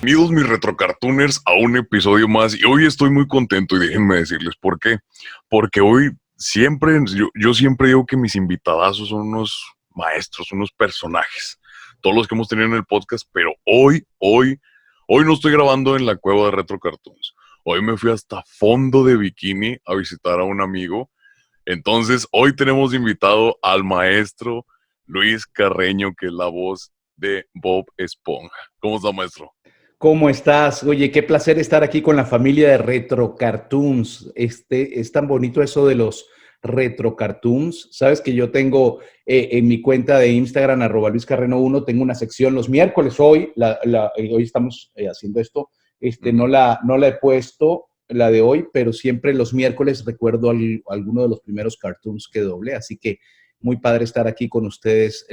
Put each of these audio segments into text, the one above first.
Bienvenidos mis retrocartooners a un episodio más y hoy estoy muy contento y déjenme decirles por qué. Porque hoy yo siempre digo que mis invitadazos son unos maestros, unos personajes, todos los que hemos tenido en el podcast, pero hoy no estoy grabando en la cueva de retrocartoons. Hoy me fui hasta Fondo de Bikini a visitar a un amigo. Entonces hoy tenemos invitado al maestro Luis Carreño, que es la voz de Bob Esponja. ¿Cómo está, maestro? ¿Cómo estás? Oye, qué placer estar aquí con la familia de Retro Cartoons. Es tan bonito eso de los Retro Cartoons. Sabes que yo tengo en mi cuenta de Instagram, @LuisCarreno1, tengo una sección los miércoles. Hoy estamos haciendo esto. No la he puesto, la de hoy, pero siempre los miércoles recuerdo alguno de los primeros cartoons que doblé. Así que muy padre estar aquí con ustedes,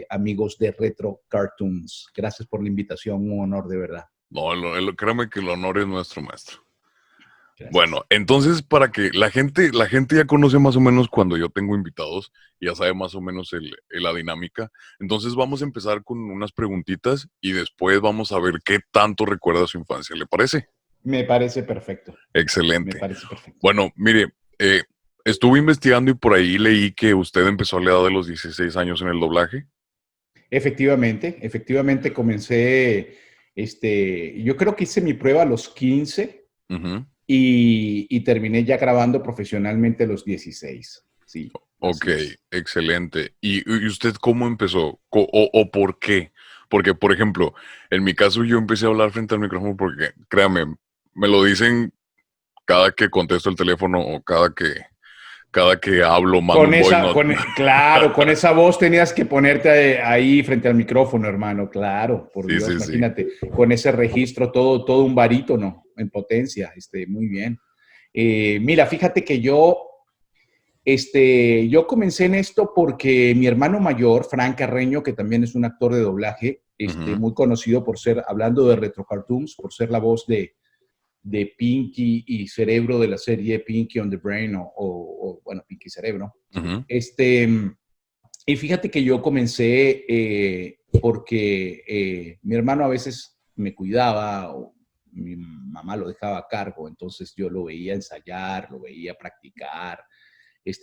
amigos de Retro Cartoons. Gracias por la invitación, un honor de verdad. No, créame que el honor es nuestro, maestro. Gracias. Bueno, entonces para que la gente ya conoce más o menos cuando yo tengo invitados, y ya sabe más o menos la dinámica. Entonces vamos a empezar con unas preguntitas y después vamos a ver qué tanto recuerda su infancia. ¿Le parece? Me parece perfecto. Me Excelente. parece perfecto. Bueno, mire, estuve investigando y por ahí leí que usted empezó a la edad de los 16 años en el doblaje. Efectivamente comencé, yo creo que hice mi prueba a los 15 Ujú. y terminé ya grabando profesionalmente a los 16. Sí, Ok, así es. excelente. ¿Y usted cómo empezó? ¿O por qué? Porque, por ejemplo, en mi caso yo empecé a hablar frente al micrófono porque, créame, me lo dicen cada que contesto el teléfono o cada que hablo, mando Con un voice esa, note. claro, con esa voz tenías que ponerte ahí frente al micrófono, hermano. Claro, por Sí, Dios, sí, sí. imagínate, con ese registro, todo un barítono en potencia. Muy bien. Mira, fíjate que yo comencé en esto porque mi hermano mayor, Frank Carreño, que también es un actor de doblaje, Ujú, muy conocido por ser, hablando de retro cartoons, por ser la voz de Pinky y Cerebro de la serie Pinky on the Brain bueno, Pinky Cerebro. ujú. Este, y fíjate que yo comencé porque mi hermano a veces me cuidaba o mi mamá lo dejaba a cargo, entonces yo lo veía ensayar, lo veía practicar,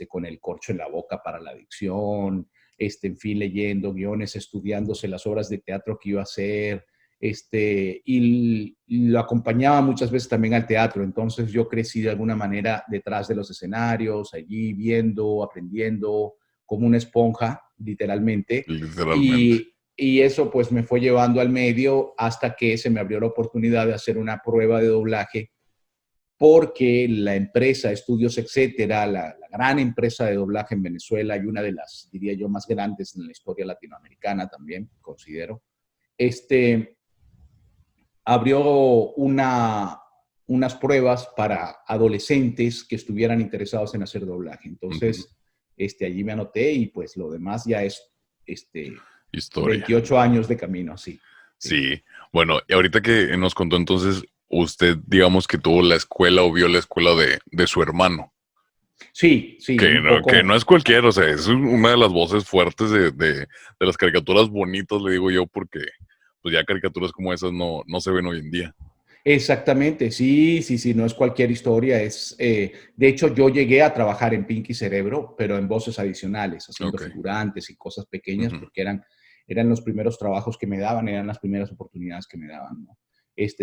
con el corcho en la boca para la dicción, en fin, leyendo guiones, estudiándose las obras de teatro que iba a hacer, y lo acompañaba muchas veces también al teatro. Entonces yo crecí de alguna manera detrás de los escenarios, allí viendo, aprendiendo, como una esponja, literalmente, Literalmente. y eso pues me fue llevando al medio hasta que se me abrió la oportunidad de hacer una prueba de doblaje porque la empresa Estudios Etcétera, la gran empresa de doblaje en Venezuela y una de las, diría yo, más grandes en la historia latinoamericana también, considero, este, abrió unas pruebas para adolescentes que estuvieran interesados en hacer doblaje. Ujú. Entonces, allí me anoté y pues lo demás ya es Historia. 28 años de camino, sí. Sí. Sí. Bueno, y ahorita que nos contó entonces, usted digamos que tuvo la escuela o vio la escuela de su hermano. Sí, sí, Que un no, que no poco. es cualquiera, o sea, es una de las voces fuertes de las caricaturas bonitas, le digo yo, porque pues ya caricaturas como esas no se ven hoy en día. Exactamente, sí, sí, sí, no es cualquier historia. De hecho, yo llegué a trabajar en Pinky Cerebro, pero en voces adicionales, haciendo Ok. figurantes y cosas pequeñas, Ujú. porque eran los primeros trabajos que me daban, eran las primeras oportunidades que me daban, ¿no?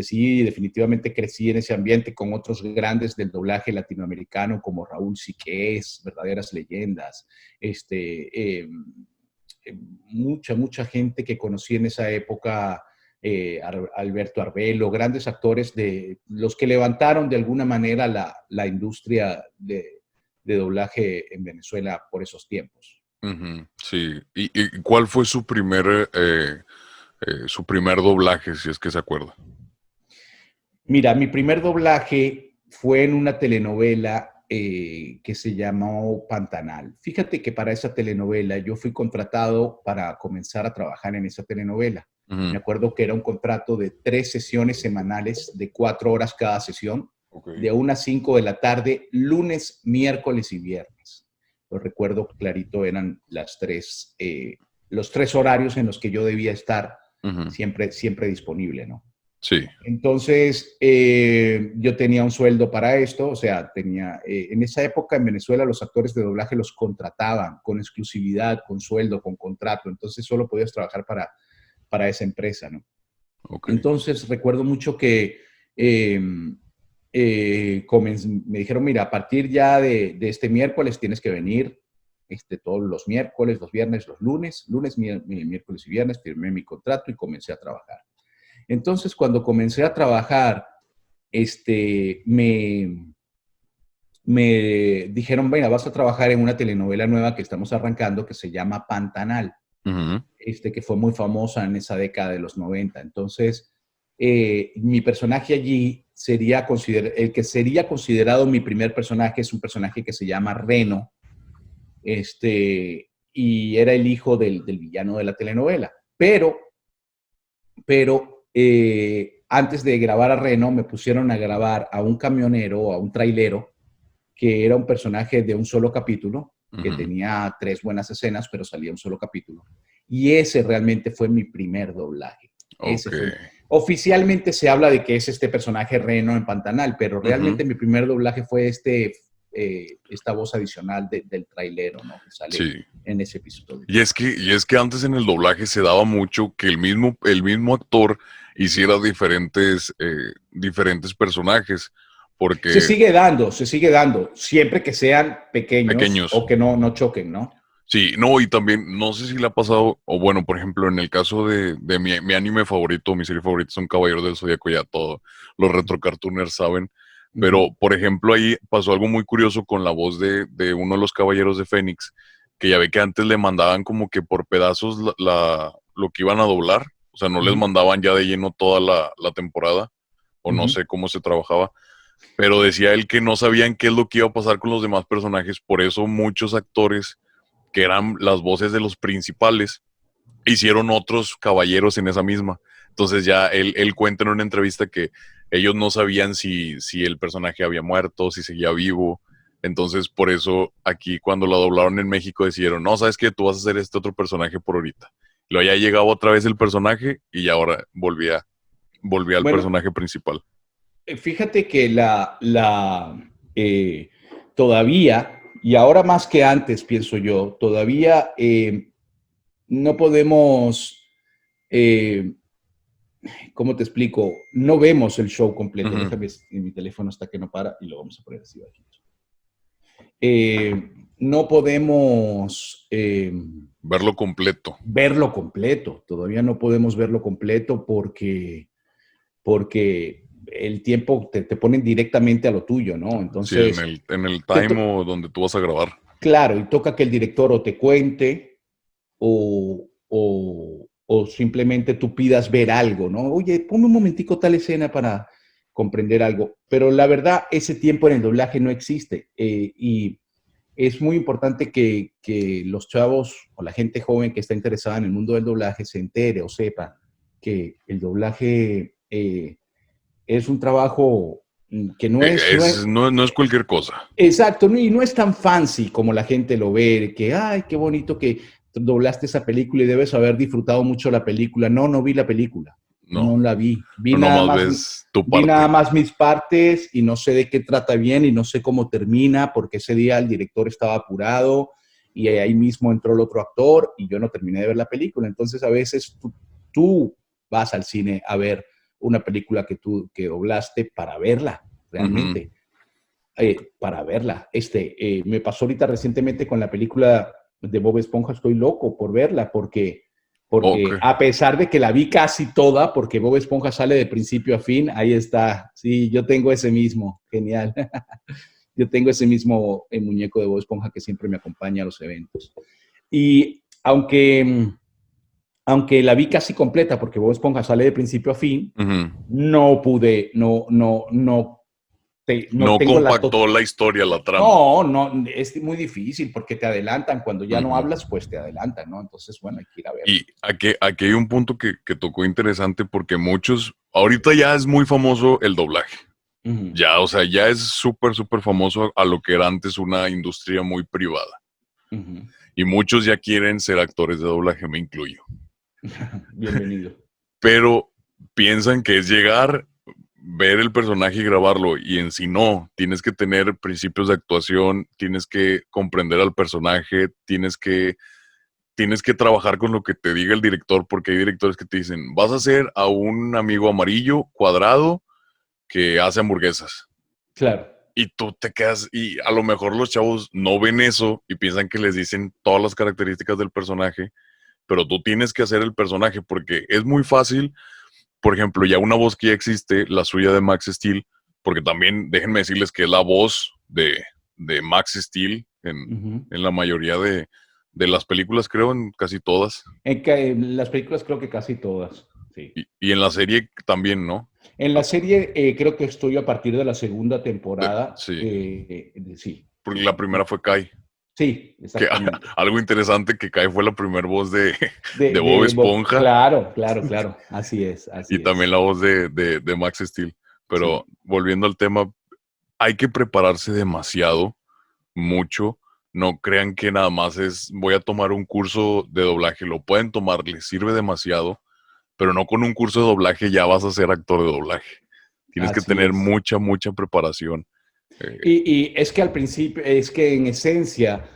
Sí, definitivamente crecí en ese ambiente con otros grandes del doblaje latinoamericano como Raúl Siqués, verdaderas leyendas, mucha gente que conocí en esa época, Alberto Arbelo, grandes actores de los que levantaron de alguna manera la industria de doblaje en Venezuela por esos tiempos. Ujú, sí. ¿Y cuál fue su primer doblaje, si es que se acuerda? Mira, mi primer doblaje fue en una telenovela que se llamó Pantanal. Fíjate que para esa telenovela yo fui contratado para comenzar a trabajar en esa telenovela. Me Ujú. acuerdo que era un contrato de 3 sesiones semanales de 4 horas cada sesión, Ok. de 1 a 5 de la tarde, lunes, miércoles y viernes. Lo recuerdo clarito, eran los tres horarios en los que yo debía estar Ujú. siempre disponible, ¿no? Sí. Entonces, yo tenía un sueldo para esto, o sea, en esa época en Venezuela los actores de doblaje los contrataban con exclusividad, con sueldo, con contrato, entonces solo podías trabajar para esa empresa, ¿no? Ok. Entonces, recuerdo mucho que me dijeron, mira, a partir ya de este miércoles tienes que venir todos los miércoles, los viernes, los lunes, miércoles y viernes, firmé mi contrato y comencé a trabajar. Entonces, cuando comencé a trabajar, este, me, me dijeron, venga, vas a trabajar en una telenovela nueva que estamos arrancando que se llama Pantanal, Ujú. que fue muy famosa en esa década de los 90. Entonces, mi personaje allí el que sería considerado mi primer personaje es un personaje que se llama Reno, y era el hijo del villano de la telenovela. Pero antes de grabar a Reno, me pusieron a grabar a un camionero, a un trailero, que era un personaje de un solo capítulo, que Ujú. tenía 3 buenas escenas, pero salía un solo capítulo. Y ese realmente fue mi primer doblaje. Ok. Oficialmente se habla de que es este personaje Reno en Pantanal, pero Ujú. realmente mi primer doblaje fue esta voz adicional del trailero, ¿no? Que sale Sí. en ese episodio. Y es que antes en el doblaje se daba mucho que el mismo actor hiciera diferentes personajes, porque Se sigue dando, siempre que sean pequeños pequeños. o que no choquen, ¿no? Sí, no, y también, no sé si le ha pasado, o bueno, por ejemplo, en el caso de mi anime favorito, mi serie favorita son Caballeros del Zodíaco, ya todos los retrocartooners saben, Ujú, pero, por ejemplo, ahí pasó algo muy curioso con la voz de uno de los Caballeros de Fénix, que ya ve que antes le mandaban como que por pedazos lo que iban a doblar, o sea, no les ujú, mandaban ya de lleno toda la temporada, o no ujú. sé cómo se trabajaba, pero decía él que no sabían qué es lo que iba a pasar con los demás personajes, por eso muchos actores que eran las voces de los principales, hicieron otros caballeros en esa misma. Entonces ya él cuenta en una entrevista que ellos no sabían si el personaje había muerto, si seguía vivo. Entonces por eso aquí cuando la doblaron en México decidieron, no, sabes que tú vas a hacer este otro personaje por ahorita. Luego ya llegaba otra vez el personaje y ahora volvía al Bueno, personaje principal. fíjate que todavía, y ahora más que antes, pienso yo, todavía no podemos, eh, ¿cómo te explico? No vemos el show completo. Ujú. Déjame en mi teléfono hasta que no para y lo vamos a poner así bajito. No podemos Verlo completo. verlo completo, todavía no podemos verlo completo porque el tiempo te ponen directamente a lo tuyo, ¿no? Sí, en Entonces, el te time to- o donde tú vas a grabar. claro, y toca que el director o te cuente o simplemente tú pidas ver algo, ¿no? Oye, ponme un momentico tal escena para comprender algo. Pero la verdad, ese tiempo en el doblaje no existe. Y es muy importante que los chavos o la gente joven que está interesada en el mundo del doblaje se entere o sepa que el doblaje es un trabajo que No es cualquier cosa. exacto, y no es tan fancy como la gente lo ve, que, ay, qué bonito que doblaste esa película y debes haber disfrutado mucho la película. No, no vi la película, No. no la vi. No nomás ves tu Vi nada parte. más mis partes y no sé de qué trata bien y no sé cómo termina, porque ese día el director estaba apurado y ahí mismo entró el otro actor y yo no terminé de ver la película. Entonces, a veces tú vas al cine a ver una película que doblaste para verla Ujú. realmente, para verla. Me pasó ahorita recientemente con la película de Bob Esponja, estoy loco por verla, Ok. porque a pesar de que la vi casi toda, porque Bob Esponja sale de principio a fin, ahí está. Sí, yo tengo ese mismo, genial. Yo tengo ese mismo muñeco de Bob Esponja que siempre me acompaña a los eventos. Y aunque la vi casi completa, porque Bob Esponja sale de principio a fin, Ujú. no pude, no No tengo la compactó la historia, la trama. no, es muy difícil porque te adelantan. Cuando ya no Ujú. hablas, pues te adelantan, ¿no? Entonces, bueno, hay que ir a verlo. Y aquí hay un punto que tocó interesante porque ahorita ya es muy famoso el doblaje. Ujú, Ya, o sea, ya es súper, súper famoso a lo que era antes una industria muy privada. ujú. Y muchos ya quieren ser actores de doblaje, me incluyo. Bienvenido. Pero piensan que es llegar, ver el personaje y grabarlo, y en sí no, tienes que tener principios de actuación, tienes que comprender al personaje, tienes que trabajar con lo que te diga el director, porque hay directores que te dicen, vas a hacer a un amigo amarillo, cuadrado, que hace hamburguesas. Claro. Y tú te quedas, y a lo mejor los chavos no ven eso y piensan que les dicen todas las características del personaje, pero tú tienes que hacer el personaje porque es muy fácil. Por ejemplo, ya una voz que ya existe, la suya de Max Steel, porque también déjenme decirles que es la voz de Max Steel Ujú. en la mayoría de las películas, creo, en casi todas. En las películas creo que casi todas, sí. Y en la serie también, ¿no? En la serie creo que estoy a partir de la segunda temporada. Sí, Sí, porque la primera fue Kai. sí, Que exactamente. algo interesante que Kai fue la primera voz de Bob Esponja Claro, claro, claro. Así es, y así también es. la voz de Max Steel. Pero Sí, volviendo al tema, hay que prepararse demasiado, mucho. No crean que nada más es voy a tomar un curso de doblaje. Lo pueden tomar, les sirve demasiado, pero no con un curso de doblaje ya vas a ser actor de doblaje. Tienes que así tener es. mucha, mucha preparación. Eh, Y es que al principio, es que en esencia,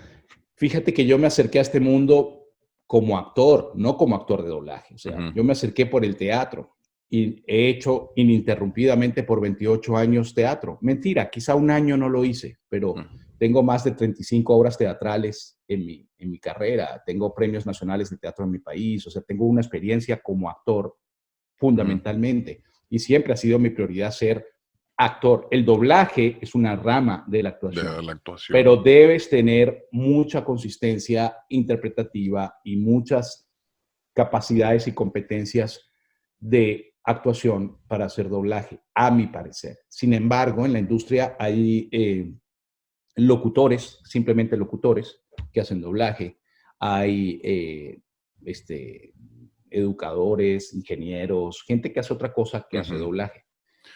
fíjate que yo me acerqué a este mundo como actor, no como actor de doblaje. O sea, Ujú, yo me acerqué por el teatro y he hecho ininterrumpidamente por 28 años teatro. Mentira, quizá un año no lo hice, pero ujú, tengo más de 35 obras teatrales en mi carrera. Tengo premios nacionales de teatro en mi país. O sea, tengo una experiencia como actor ujú. fundamentalmente. Y siempre ha sido mi prioridad ser actor. El doblaje es una rama de la De actuación, la actuación. pero debes tener mucha consistencia interpretativa y muchas capacidades y competencias de actuación para hacer doblaje, a mi parecer. Sin embargo, en la industria hay locutores, simplemente locutores, que hacen doblaje. Hay educadores, ingenieros, gente que hace otra cosa que hace Ujú. doblaje.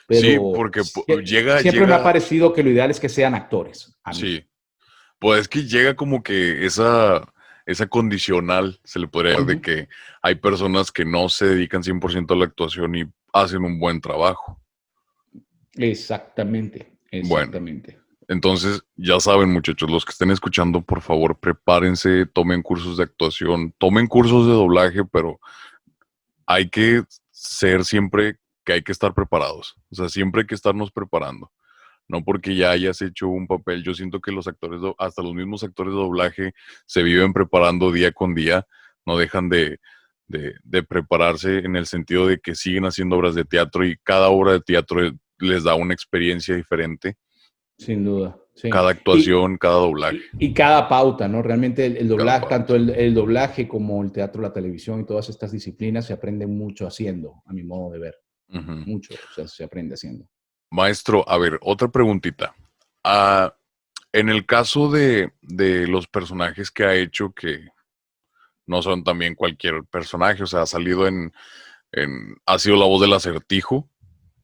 Sí, Pero porque llega, siempre me ha llega, parecido que lo ideal es que sean actores, a mí. sí, pues es que llega como que esa condicional, se le podría decir, de Ujú. que hay personas que no se dedican 100% a la actuación y hacen un buen trabajo. Exactamente, Bueno, exactamente. entonces ya saben muchachos, los que estén escuchando, por favor, prepárense, tomen cursos de actuación, tomen cursos de doblaje, pero hay que ser siempre que hay que estar preparados. O sea, siempre hay que estarnos preparando. No porque ya hayas hecho un papel. Yo siento que los actores, hasta los mismos actores de doblaje, se viven preparando día con día, no dejan de prepararse en el sentido de que siguen haciendo obras de teatro y cada obra de teatro les da una experiencia diferente, Sin duda, sí. cada actuación, cada doblaje, Y cada pauta, ¿no? Realmente el cada doblaje, pauta. tanto el doblaje como el teatro, la televisión y todas estas disciplinas se aprenden mucho haciendo, a mi modo de ver. Ujú. Mucho, o sea, se aprende haciendo. Maestro, a ver, otra preguntita. En el caso de los personajes que ha hecho, que no son también cualquier personaje, o sea, ha salido ha sido la voz del Acertijo,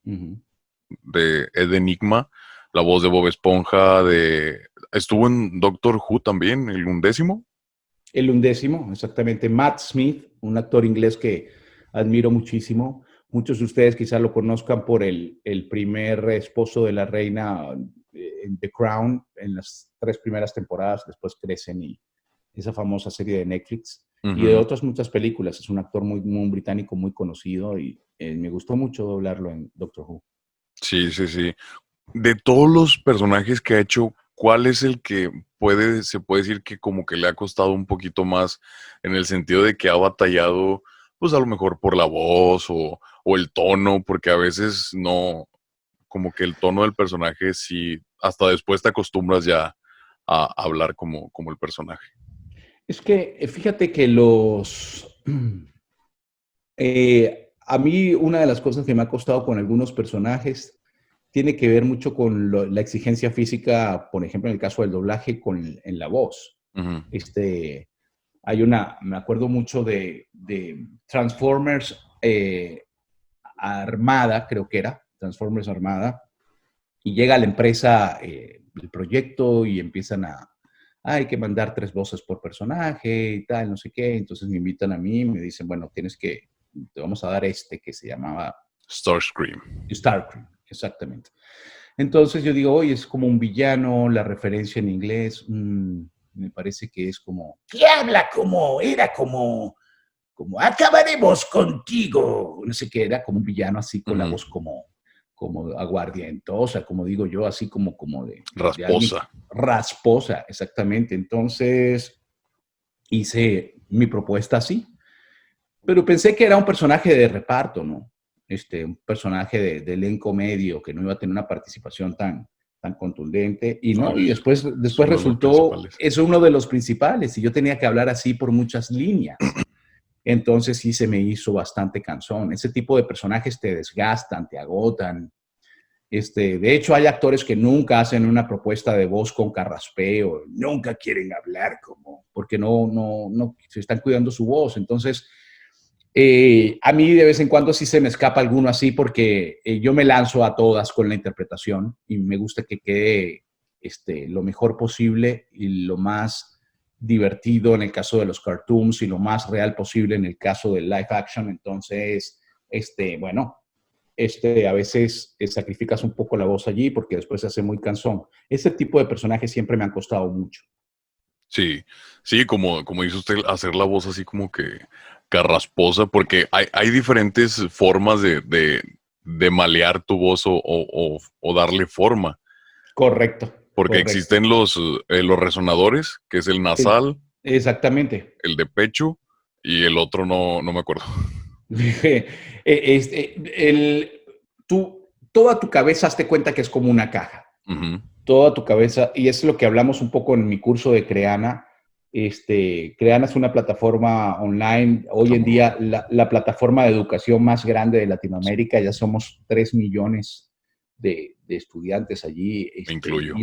Ujú. de Ed Enigma, la voz de Bob Esponja, estuvo en Doctor Who también, el 11º. El undécimo, exactamente. Matt Smith, un actor inglés que admiro muchísimo. Muchos de ustedes quizás lo conozcan por el primer esposo de la reina en The Crown, en las 3 primeras temporadas, después crecen y esa famosa serie de Netflix y de Ujú. otras muchas películas. Es un actor muy británico, muy conocido y me gustó mucho doblarlo en Doctor Who. Sí, sí, sí. De todos los personajes que ha hecho, ¿cuál es el que se puede decir que como que le ha costado un poquito más en el sentido de que ha batallado, pues a lo mejor por la voz o el tono, porque a veces no, como que el tono del personaje sí, hasta después te acostumbras ya a hablar como el personaje. Es que fíjate que a mí una de las cosas que me ha costado con algunos personajes tiene que ver mucho con la exigencia física, por ejemplo, en el caso del doblaje en la voz. Ujú, Este, me acuerdo mucho de Transformers Armada, creo que era, Transformers Armada, y llega a la empresa el proyecto y empiezan hay que mandar 3 voces por personaje y tal, no sé qué. Entonces me invitan a mí, me dicen, bueno, tienes que te vamos a dar este que se llamaba Starscream. Starcream, exactamente. Entonces yo digo, oye, es como un villano, la referencia en inglés, me parece que es como, que habla como, era como acabaremos contigo, no sé qué, era como un villano así con la voz como aguardientosa, como digo yo, así como de alguien Rasposa. rasposa, exactamente. Entonces hice mi propuesta así, pero pensé que era un personaje de reparto, ¿no? Un personaje de elenco medio que no iba a tener una participación tan contundente y No, no, y es después uno de los resultó, principales. es uno de los principales y yo tenía que hablar así por muchas líneas. Entonces sí se me hizo bastante cansón. Ese tipo de personajes te desgastan, te agotan. De hecho, hay actores que nunca hacen una propuesta de voz con carraspeo, nunca quieren hablar porque no se están cuidando su voz. Entonces, a mí de vez en cuando sí se me escapa alguno así porque yo me lanzo a todas con la interpretación y me gusta que quede lo mejor posible y lo más divertido en el caso de los cartoons y lo más real posible en el caso del live action. Entonces, bueno, a veces sacrificas un poco la voz allí porque después se hace muy cansón. Ese tipo de personajes siempre me han costado mucho. Sí, sí, como dice usted, hacer la voz así como que carrasposa, porque hay diferentes formas de malear tu voz o darle forma, Correcto, porque correcto. existen los resonadores, que es el Sí, nasal, exactamente. el de pecho, y el otro no me acuerdo. Toda tu cabeza, hazte cuenta que es como una caja. Ujú. Toda tu cabeza, y es lo que hablamos un poco en mi curso de Creana. Creana es una plataforma online, hoy Está en muy bueno. día la plataforma de educación más grande de Latinoamérica, ya somos 3 millones de estudiantes allí, Me incluyo.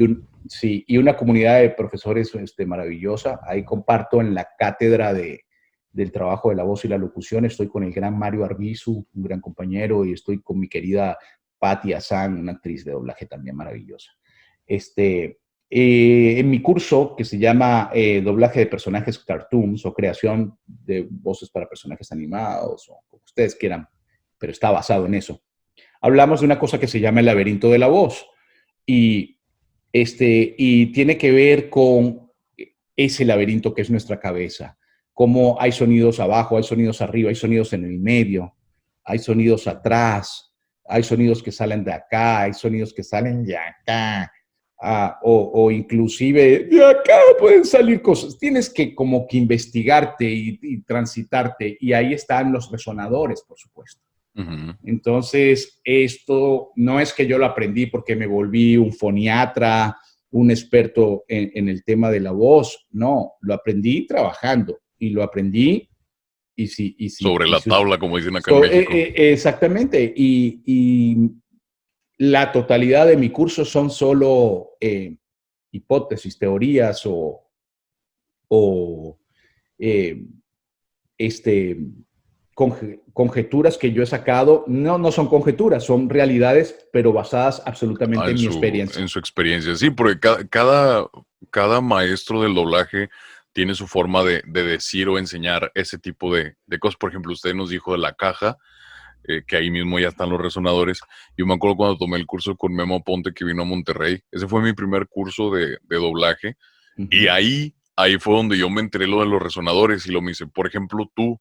sí, y una comunidad de profesores maravillosa. Ahí comparto en la cátedra del trabajo de la voz y la locución, estoy con el gran Mario Arbizu, un gran compañero, y estoy con mi querida Patti Hassan, una actriz de doblaje también maravillosa. En mi curso, que se llama Doblaje de personajes cartoons o creación de voces para personajes animados o como ustedes quieran, pero está basado en eso. Hablamos de una cosa que se llama el laberinto de la voz y, y tiene que ver con ese laberinto que es nuestra cabeza, cómo hay sonidos abajo, hay sonidos arriba, hay sonidos en el medio, hay sonidos atrás, hay sonidos que salen de acá, hay sonidos que salen de acá, o inclusive de acá pueden salir cosas. Tienes que como que investigarte y transitarte, y ahí están los resonadores, por supuesto. Ujú. Entonces, esto no es que yo lo aprendí porque me volví un foniatra, un experto en el tema de la voz, no, lo aprendí trabajando y lo aprendí y sí, Sobre la tabla, como dicen acá en México. exactamente. Y la totalidad de mi curso son solo hipótesis, teorías o eh, este, conjeturas que yo he sacado. No son conjeturas, son realidades, pero basadas absolutamente en mi En experiencia. su experiencia. Sí, porque cada maestro del doblaje tiene su forma de decir o enseñar ese tipo de cosas. Por ejemplo, usted nos dijo de la caja, que ahí mismo ya están los resonadores. Yo me acuerdo cuando tomé el curso con Memo Ponte que vino a Monterrey. Ese fue mi primer curso de doblaje. Uh Y -huh, ahí fue donde yo me enteré lo de los resonadores y lo me dice, por ejemplo, tú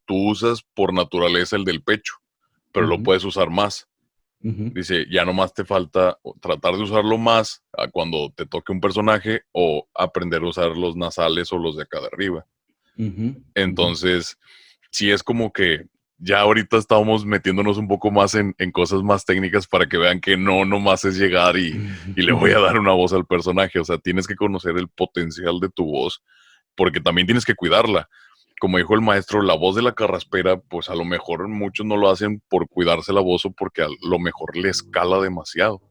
usas por naturaleza el del pecho, pero uh lo -huh, puedes usar más. uh -huh, Dice, ya nomás te falta tratar de usarlo más a cuando te toque un personaje o aprender a usar los nasales o los de acá de arriba. uh -huh, uh -huh. Entonces, sí es como que ya ahorita estamos metiéndonos un poco más en cosas más técnicas para que vean que no nomás es llegar y le voy a dar una voz al personaje. O sea, tienes que conocer el potencial de tu voz porque también tienes que cuidarla. Como dijo el maestro, la voz de la carraspera, pues a lo mejor muchos no lo hacen por cuidarse la voz o porque a lo mejor le escala demasiado.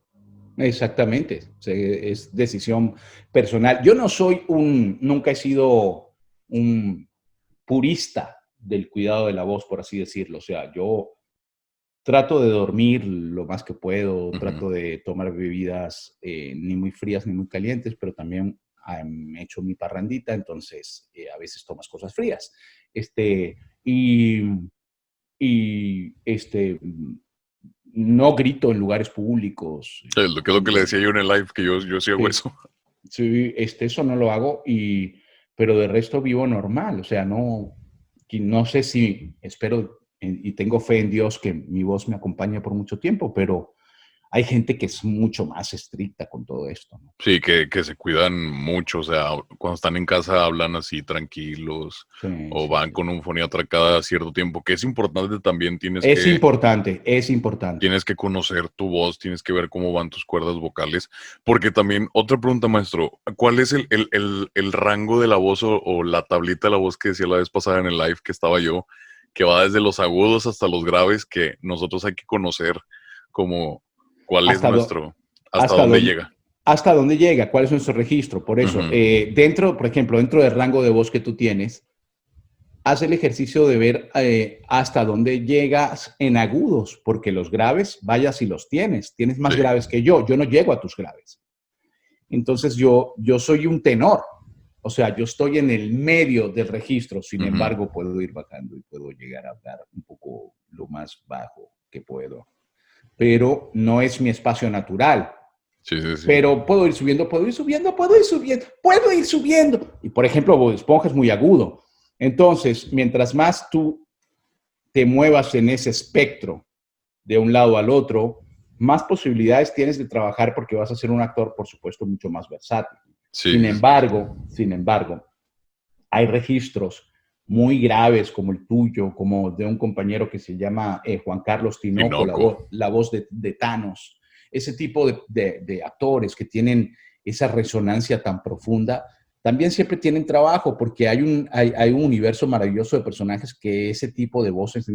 Exactamente, es decisión personal. Yo no soy nunca he sido un purista del cuidado de la voz, por así decirlo. O sea, yo trato de dormir lo más que puedo, Ujú. trato de tomar bebidas ni muy frías ni muy calientes, pero también me echo mi parrandita, entonces a veces tomas cosas frías. Y y no grito en lugares públicos. Lo que es lo que le decía yo en el live, que yo sí hago Sí, eso. sí, eso no lo hago, pero de resto vivo normal. O sea, no sé si espero y tengo fe en Dios que mi voz me acompañe por mucho tiempo, pero hay gente que es mucho más estricta con todo esto, ¿no? Sí, que se cuidan mucho, o sea, cuando están en casa hablan así tranquilos Sí, o sí, van sí. con un foniatra cada cierto tiempo, que es importante también, Es importante, es importante. tienes que conocer tu voz, tienes que ver cómo van tus cuerdas vocales, porque también, otra pregunta, maestro, ¿cuál es el rango de la voz o la tablita de la voz que decía la vez pasada en el live que estaba yo, que va desde los agudos hasta los graves, que nosotros hay que conocer como cuál es ¿Hasta, do- hasta hasta dónde dónde, llega? hasta dónde llega? ¿Cuál es nuestro registro? Por eso, Ujú. por ejemplo, dentro del rango de voz que tú tienes, haz el ejercicio de ver hasta dónde llegas en agudos, porque los graves, vaya si los tienes Sí, más graves que yo no llego a tus graves. Entonces yo soy un tenor, o sea, yo estoy en el medio del registro, sin ujú. embargo, puedo ir bajando y puedo llegar a hablar un poco lo más bajo que puedo, pero no es mi espacio natural. Sí, sí, sí. Pero puedo ir subiendo, puedo ir subiendo, puedo ir subiendo, puedo ir subiendo. Y por ejemplo, Bob Esponja es muy agudo. Entonces, mientras más tú te muevas en ese espectro de un lado al otro, más posibilidades tienes de trabajar porque vas a ser un actor, por supuesto, mucho más versátil. Sí, sí, sí. Sin embargo, hay registros muy graves como el tuyo, como de un compañero que se llama Juan Carlos Tinoco, Tinoco. la voz de Thanos, ese tipo de actores que tienen esa resonancia tan profunda, también siempre tienen trabajo porque hay un universo maravilloso de personajes que ese tipo de voces,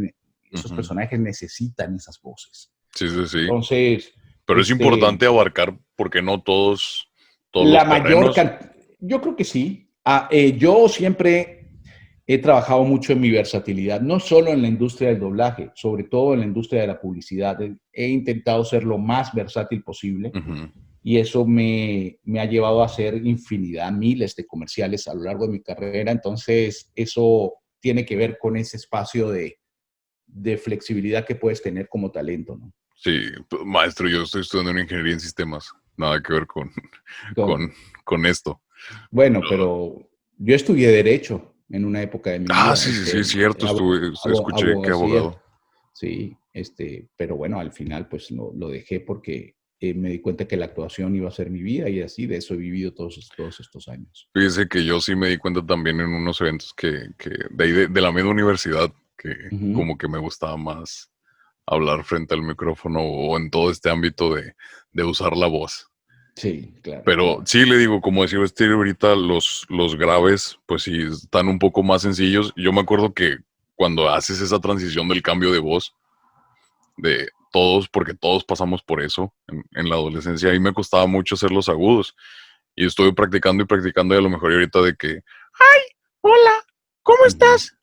esos Ujú. personajes necesitan esas voces. Sí, sí, sí. Entonces, Pero es importante abarcar porque no todos la los mayor terrenos. cantidad, yo creo que sí. Yo siempre he trabajado mucho en mi versatilidad, no solo en la industria del doblaje, sobre todo en la industria de la publicidad. He intentado ser lo más versátil posible Ujú. y eso me ha llevado a hacer infinidad, miles de comerciales a lo largo de mi carrera. Entonces, eso tiene que ver con ese espacio de flexibilidad que puedes tener como talento, ¿no? Sí, maestro, yo estoy estudiando una ingeniería en sistemas. Nada que ver Con, con, con esto. bueno, pero yo estudié Derecho en una época de mi Ah, vida, sí, sí, sí, es cierto. Escuché que abogacía. abogado. Sí, pero bueno, al final pues lo dejé porque me di cuenta que la actuación iba a ser mi vida y así de eso he vivido todos estos años. Fíjese que yo sí me di cuenta también en unos eventos que de ahí de la misma universidad, que Ujú. como que me gustaba más hablar frente al micrófono o en todo este ámbito de usar la voz. Sí, claro, Pero claro. sí le digo, como decía usted ahorita, los graves, pues sí, están un poco más sencillos. Yo me acuerdo que cuando haces esa transición del cambio de voz, de todos, porque todos pasamos por eso en la adolescencia, a mí me costaba mucho hacer los agudos. Y estuve practicando y practicando y a lo mejor ahorita de que, hola, ¿cómo Ujú. estás?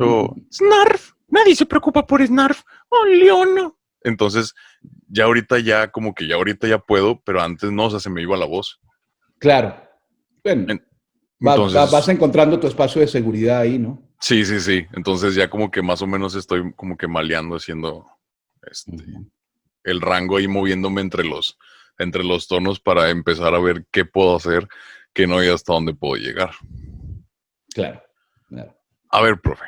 O Snarf, nadie se preocupa por Snarf. Oh, Leono. Entonces, ya ahorita ya, como que ya ahorita ya puedo, pero antes no, o sea, se me iba la voz. Claro. Bueno, En- vas Entonces, encontrando tu espacio de seguridad ahí, ¿no? sí, sí, sí. Entonces ya como que más o menos estoy como que maleando, haciendo este Ujú. el rango ahí moviéndome entre los tonos para empezar a ver qué puedo hacer, que no y hasta dónde puedo llegar. Claro, claro. A ver, profe.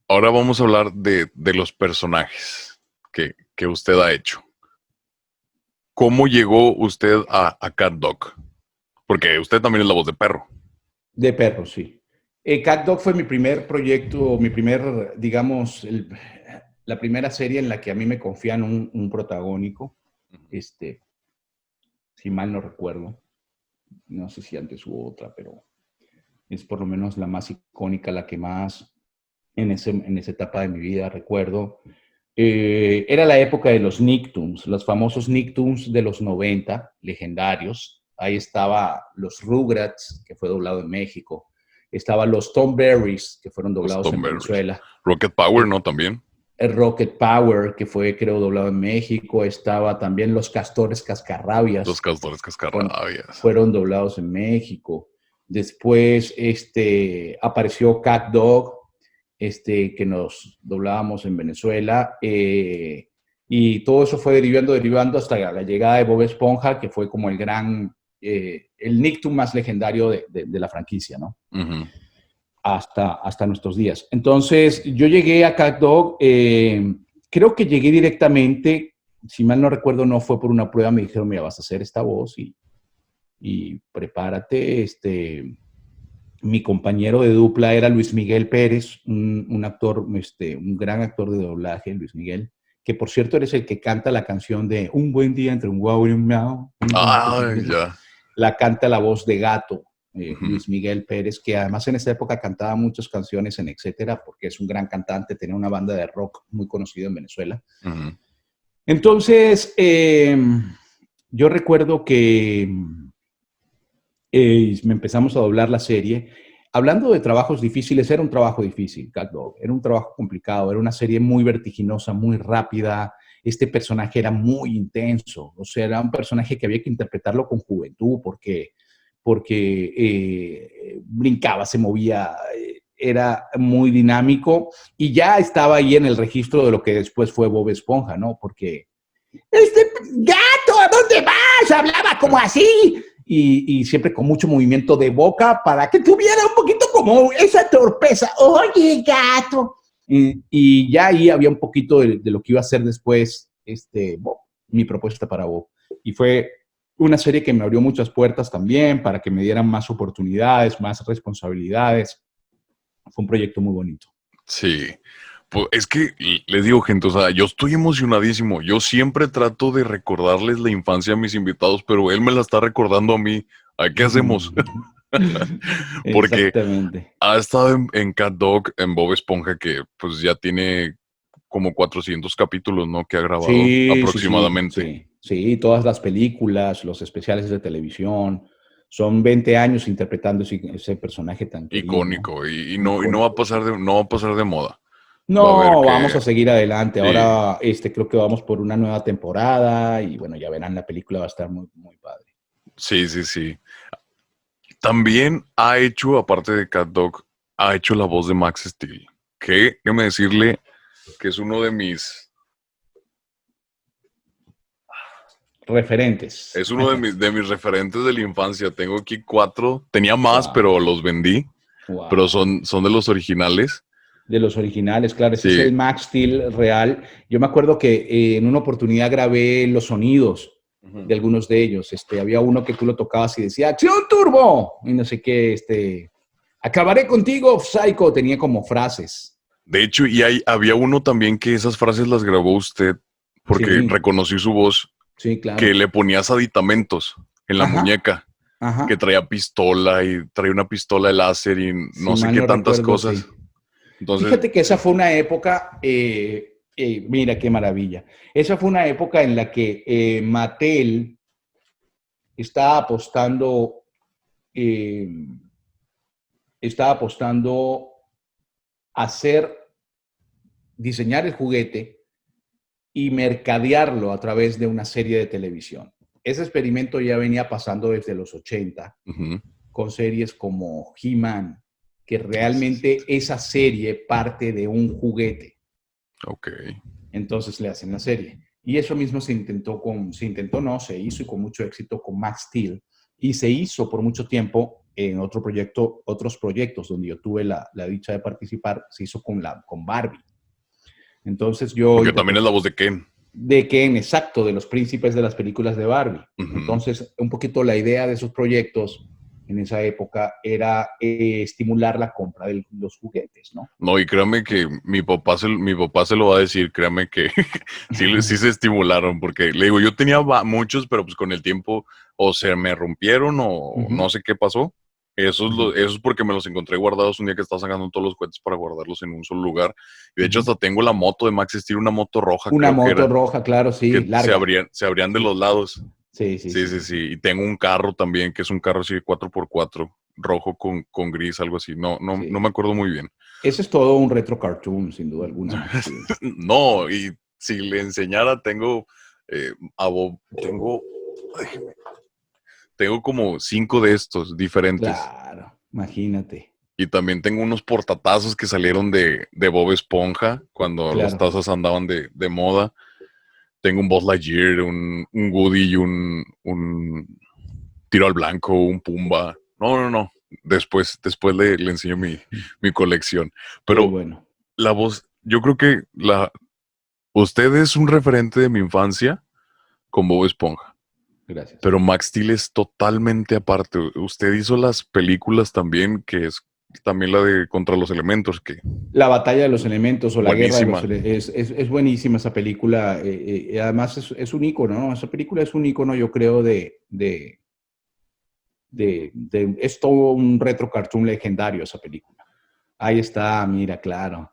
Ahora vamos a hablar de los personajes que usted ha hecho. ¿Cómo llegó usted a Cat Dog? Porque usted también es la voz de perro. De perros, sí. Cat Dog fue mi primer proyecto, digamos, la primera serie en la que a mí me confían un protagónico, este, si mal no recuerdo. No sé si antes hubo otra, pero es por lo menos la más icónica, la que más en esa etapa de mi vida recuerdo. Era la época de los Nicktoons, los famosos Nicktoons de los 90, legendarios. Ahí estaba los Rugrats, que fue doblado en México. Estaban los Tom Berries, que fueron Los doblados Tom en Berries. Venezuela. Rocket Power, Eh, ¿no? También. el Rocket Power, que fue, creo, doblado en México. Estaba también los Castores Los Cascarrabias, Castores fueron, Cascarrabias. fueron doblados en México. Después apareció Cat Dog, que nos doblábamos en Venezuela. Y todo eso fue derivando hasta la llegada de Bob Esponja, que fue como el Nicktoon más legendario de la franquicia, ¿no? Ujú. Hasta nuestros días. Entonces, yo llegué a CatDog, creo que llegué directamente, si mal no recuerdo, no fue por una prueba, me dijeron, mira, vas a hacer esta voz y prepárate. Mi compañero de dupla era Luis Miguel Pérez, un actor, un gran actor de doblaje, Luis Miguel, que por cierto eres el que canta la canción de Un buen día entre un guau y un miau. Ya. La canta la voz de Gato, Ujú, Luis Miguel Pérez, que además en esa época cantaba muchas canciones en Etcétera, porque es un gran cantante, tenía una banda de rock muy conocida en Venezuela. ujú. Entonces, yo recuerdo que me empezamos a doblar la serie. Hablando de trabajos difíciles, era un trabajo difícil, CatDog. Era un trabajo complicado, era una serie muy vertiginosa, muy rápida. Este personaje era muy intenso, o sea, era un personaje que había que interpretarlo con juventud porque brincaba, se movía, era muy dinámico y ya estaba ahí en el registro de lo que después fue Bob Esponja, ¿no? Porque gato, ¿a dónde vas? Hablaba como así. Y siempre con mucho movimiento de boca para que tuviera un poquito como esa torpeza. Oye, gato. Y ya ahí había un poquito de lo que iba a ser después Bob, mi propuesta para Bob. Y fue una serie que me abrió muchas puertas también para que me dieran más oportunidades, más responsabilidades. Fue un proyecto muy bonito. Sí. Pues es que les digo, gente, o sea, yo estoy emocionadísimo. Yo siempre trato de recordarles la infancia a mis invitados, pero él me la está recordando a mí. ¿A qué hacemos? Porque Exactamente. ha estado en Cat Dog, en Bob Esponja, que pues ya tiene como 400 capítulos, ¿no? Que ha grabado Sí, sí, sí, aproximadamente. sí, sí, todas las películas, los especiales de televisión, son 20 años interpretando ese personaje tan querido, ¿no? Icónico. Y no va a Icónico, pasar sí. no va a pasar de moda. Va a haber No, vamos que. a seguir adelante. Sí, Ahora, creo que vamos por una nueva temporada y bueno, ya verán, la película va a estar muy, muy padre. sí, sí, sí. También ha hecho, aparte de Cat Dog, ha hecho la voz de Max Steel. Que, déjeme decirle que es uno Referentes. es uno de mis referentes de la infancia. Tengo aquí 4. Tenía más, Wow, pero los vendí. Pero wow. son de los originales. De los originales, claro, ese es Sí. el Max Steel real. Yo me acuerdo que en una oportunidad grabé los sonidos Ujú. de algunos de ellos. Había uno que tú lo tocabas y decía, ¡Acción Turbo! Y no sé qué, acabaré contigo, Psycho. Tenía como frases. De hecho, había uno también que esas frases las grabó usted porque Sí, reconocí su voz, sí, que claro. le ponías aditamentos en la Ajá, muñeca, que ajá. traía pistola y traía una pistola de láser y Si no sé mal qué no tantas recuerdo, sí. cosas. Entonces, Fíjate que esa fue una época, mira qué maravilla. Esa fue una época en la que Mattel estaba apostando eh, estaba apostando a diseñar el juguete y mercadearlo a través de una serie de televisión. Ese experimento ya venía pasando desde los 80 ujú, con series como He-Man, que sí, sí, realmente esa serie parte de un juguete. ok. Entonces le hacen la serie. Y eso mismo se hizo y con mucho éxito con Max Steel. Y se hizo por mucho tiempo en otros proyectos donde yo tuve la dicha de participar, se hizo con Barbie. Entonces yo Porque también es interpreté la voz de Ken. de Ken, exacto, de los príncipes de las películas de Barbie. Ujú. Entonces, un poquito la idea de esos proyectos en esa época era estimular la compra de los juguetes, ¿no? No, y créame que mi papá se lo va a decir, créame que sí se estimularon, porque le digo, yo tenía muchos, pero pues con el tiempo o se me rompieron o Ujú, no sé qué pasó. ujú. Eso es porque me los encontré guardados un día que estaba sacando todos los cohetes para guardarlos en un solo lugar. Y de hecho Ujú. hasta tengo la moto de Max Steel, una moto roja Una creo que moto era, roja, claro, sí, que larga. se abrían de los Sí, lados. sí, sí, Sí, sí, sí, sí. sí. Y tengo un carro también, que es un carro así de 4x4 rojo con gris, algo así. No me Sí. acuerdo muy bien. Ese es todo un retro cartoon, sin duda alguna, Max Steel. No, y si le enseñara, tengo, tengo como 5 de estos diferentes. Claro, imagínate. Y también tengo unos portatazos que salieron de Bob Esponja cuando los Claro. tazos andaban de moda. Tengo un Buzz Lightyear, un Woody y un Tiro al Blanco, un Pumba. No, no, no. Después le enseño mi colección. Qué Pero bueno. la voz, yo creo que usted es un referente de mi infancia con Bob Esponja. Gracias. Pero Max Steel es totalmente aparte. Usted hizo las películas también, que es también la de Contra los Elementos, que La batalla de los elementos o la guerra de los buenísima. elementos es buenísima esa película. Además es un icono, ¿no? Esa película es un icono, yo creo, es todo un retro cartoon legendario esa película. Ahí está, mira, claro.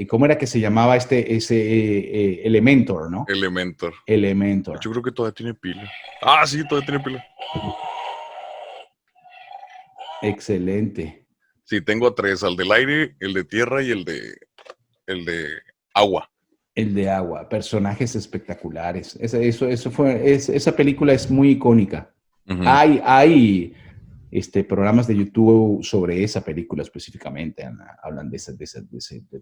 ¿Cómo era que se llamaba ese Elementor, ¿no? Elementor. Elementor. Yo creo que todavía tiene pila. Ah, sí, todavía tiene pila. Excelente. Sí, tengo a tres, al del aire, el de tierra y el de agua. El de agua, personajes espectaculares. Esa película es muy icónica. Ujú. Hay programas de YouTube sobre esa película específicamente, hablan de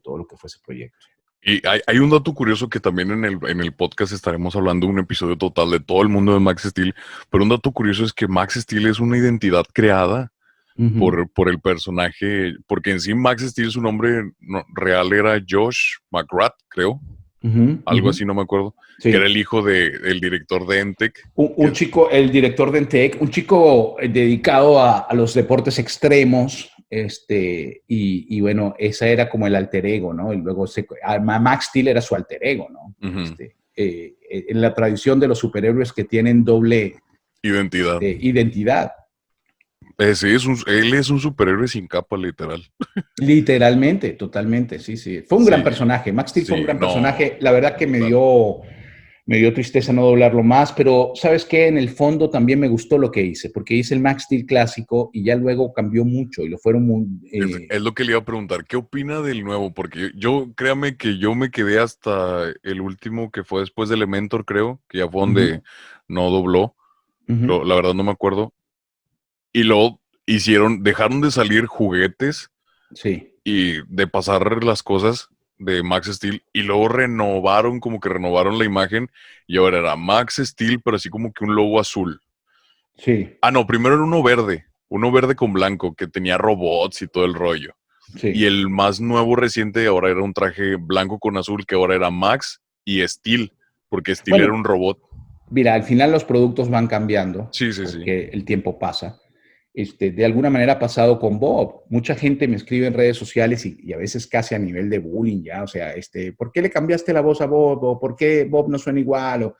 todo lo que fue ese proyecto. Y hay un dato curioso que también en el podcast estaremos hablando, un episodio total de todo el mundo de Max Steel, pero un dato curioso es que Max Steel es una identidad creada Ujú, por el personaje, porque en sí Max Steel su nombre real era Josh McGrath, creo, ujú, algo ujú. así, no me acuerdo, que era Sí. el hijo del director de Entec, Un que chico, el director de Entec, un chico dedicado a los deportes extremos, y bueno, esa era como el alter ego, ¿no? Y luego Max Steel era su alter ego, ¿no? ujú, En la tradición de los superhéroes que tienen doble identidad. identidad. Sí, él es un superhéroe sin capa, literal. Literalmente, totalmente, sí, sí. Fue un gran Sí, personaje. Max Steel fue un sí, gran no, personaje. La verdad que brutal. me dio tristeza no doblarlo más, pero ¿sabes qué? En el fondo también me gustó lo que hice, porque hice el Max Steel clásico y ya luego cambió mucho y lo fueron muy, Es lo que le iba a preguntar. ¿Qué opina del nuevo? Porque yo, créame que yo me quedé hasta el último que fue después de Elementor, creo, que ya fue donde ujú, no dobló. ujú, La verdad no me acuerdo. Y luego dejaron de salir juguetes sí, y de pasar las cosas de Max Steel y luego renovaron, como que renovaron la imagen y ahora era Max Steel, pero así como que un logo azul. sí, Ah, no, primero era uno verde con blanco que tenía robots y todo el rollo. Y sí. el más nuevo reciente ahora era un traje blanco con azul que ahora era Max y Steel, porque Steel era Bueno, un robot. mira, al final los productos van cambiando Sí, sí, sí. porque el tiempo pasa. De alguna manera ha pasado con Bob. Mucha gente me escribe en redes sociales y a veces casi a nivel de bullying ya, o sea, ¿por qué le cambiaste la voz a Bob? ¿O por qué Bob no suena igual?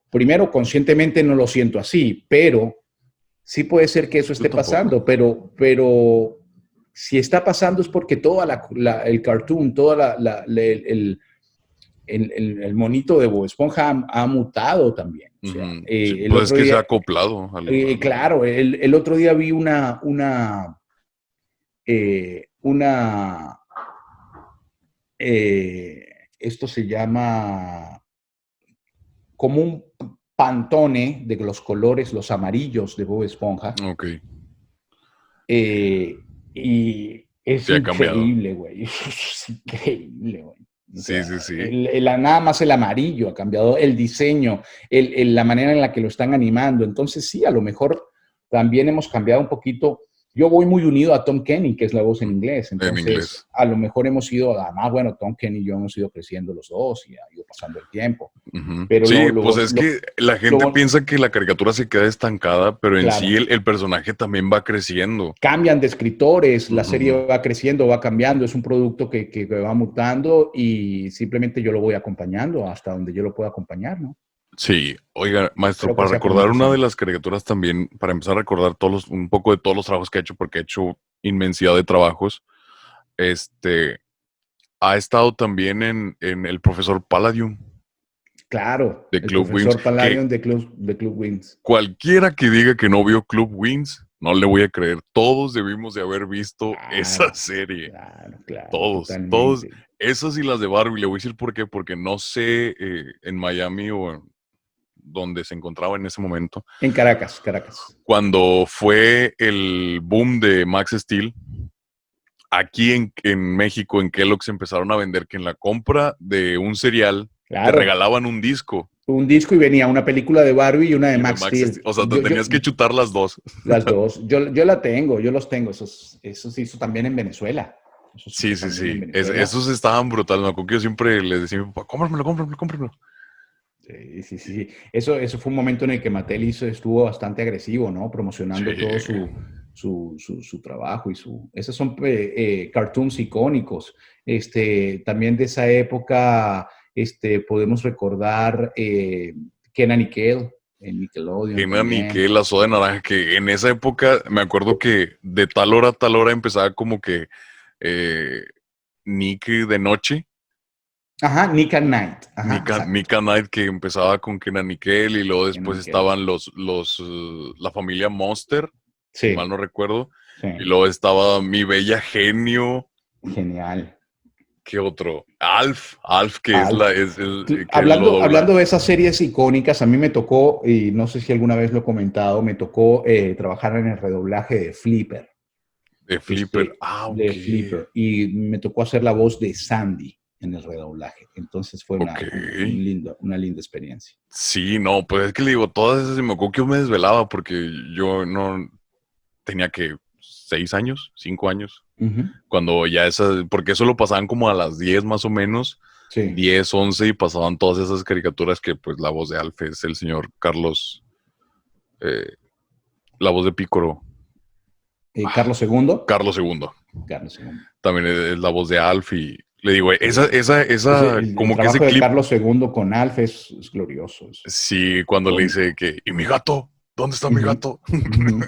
Primero, conscientemente no lo siento así, pero sí puede ser que eso Yo esté tampoco. pasando, pero si está pasando es porque el cartoon, el monito de Bob Esponja ha mutado también. O sea, Ujú. Sí, el pues es otro que se ha día, acoplado claro, el otro día vi una esto se llama como un pantone de los colores, los amarillos de Bob Esponja. Ok, Y es sí ha cambiado. increíble, güey. Es increíble, güey. O Sí, sea, sí, sí. nada más el amarillo ha cambiado, el diseño, la manera en la que lo están animando. Entonces, sí, a lo mejor también hemos cambiado un poquito. Yo voy muy unido a Tom Kenny, que es la voz en inglés. En Entonces, inglés. a lo mejor hemos ido, además, bueno, Tom Kenny y yo hemos ido creciendo los dos y ha ido pasando el tiempo. Ujú. Pero Sí, pues es que la gente piensa que la caricatura se queda estancada, pero en sí claro, el personaje también va creciendo. cambian de escritores, la Ujú. serie va creciendo, va cambiando, es un producto que va mutando y simplemente yo lo voy acompañando hasta donde yo lo pueda acompañar, ¿no? Sí, oiga, maestro, Espero que para sea por recordar muchos una de las años. caricaturas también, para empezar a recordar un poco de todos los trabajos que ha hecho, porque ha hecho inmensidad de trabajos, este, ha estado también en El Profesor Palladium Claro, de el Club Wings, profesor que Palladium de Club Wings. cualquiera que diga que no vio Club Wings, no le voy a creer. Todos debimos de haber visto esa Claro, serie. claro, claro, Todos, totalmente. esas y las de Barbie. Le voy a decir por qué, porque no sé en Miami o donde se encontraba en ese momento, En Caracas, Caracas. cuando fue el boom de Max Steel, aquí en México, en Kellogg's, empezaron a vender que en la compra de un cereal te Claro, regalaban un disco. un disco y venía una película de Barbie y una de Y de Max Max Steel. Steel. O sea, te tenías que chutar las dos. Las dos. Yo la tengo, yo los tengo. Eso se hizo también en Venezuela. Eso se Sí, hizo sí, también en sí. Venezuela. Esos estaban brutales. Me acuerdo que yo siempre les decía a mi papá, cómpramelo, cómpramelo, cómpramelo. Sí, sí, sí. Eso fue un momento en el que Mattel estuvo bastante agresivo, ¿no? Promocionando Sí. todo su trabajo y su... Esos son cartoons icónicos. También de esa época podemos recordar Kenan y Kel en Nickelodeon Kenan y también. que la soda de naranja, que en esa época me acuerdo que de tal hora a tal hora empezaba como que eh, Nick de noche. Ajá, Nick at Night. Ajá, exacto. Nick at Night, que empezaba con Kenan y Kel, y luego Kenan después y Kel. estaban la familia Monster, si mal Sí, no recuerdo, sí. y luego estaba Mi Bella Genio. Genial. ¿Qué otro? Alf, que es Alf. que lo Hablando dobla. de esas series icónicas, a mí me tocó, y no sé si alguna vez lo he comentado, me tocó trabajar en el redoblaje de Flipper, De Flipper. Ah, ok. y me tocó hacer la voz de Sandy en el redoblaje. Entonces fue Ok. una linda experiencia. Sí, no, pues es que le digo, todas esas me acuerdo que yo me desvelaba porque yo no tenía que 6 años, 5 años, Ujú. cuando ya esas, porque eso lo pasaban como a las 10 más o menos, Sí. 10 11 y pasaban todas esas caricaturas que pues la voz de Alf es el señor Carlos, eh, la voz de Pícoro, Carlos II. Carlos II, Carlos II. también es la voz de Alf y le digo, El como que ese trabajo de clip, Carlos II con Alf es glorioso, es sí, cuando le icónico. dice que, ¿y mi gato? ¿Dónde está mi Ujú, gato? ujú.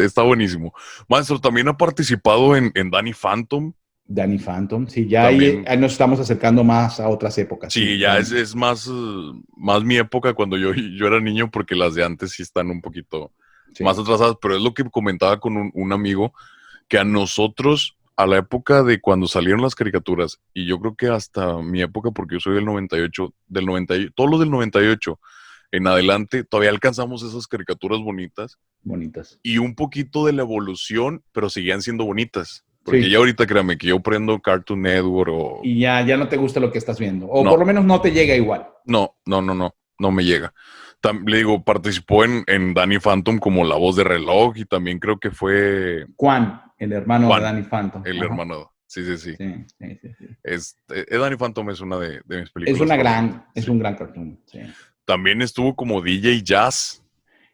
Está buenísimo. Maestro, también ha participado en Danny Phantom. Danny Phantom, sí, ya También, ahí nos estamos acercando más a otras épocas, sí, sí. ya es más mi época cuando yo era niño, porque las de antes sí están un poquito más Sí, atrasadas, pero es lo que comentaba con un amigo, que a nosotros, a la época de cuando salieron las caricaturas, y yo creo que hasta mi época, porque yo soy del 98, todos los del 98 en adelante, todavía alcanzamos esas caricaturas bonitas bonitas. y un poquito de la evolución, pero seguían siendo bonitas. Porque ya Sí, ahorita, créame, que yo prendo Cartoon Network o... y ya no te gusta lo que estás viendo, o por No, lo menos no te llega igual. no me llega. Le digo, participó en Danny Phantom como la voz de reloj y también creo que fue Juan, el hermano de Juan, Danny Phantom. el Ajá. hermano. Sí, sí, sí. Sí, sí, sí, sí. Danny Phantom es una de mis películas favoritas. Es Sí. un gran cartoon, sí. También estuvo como DJ Jazz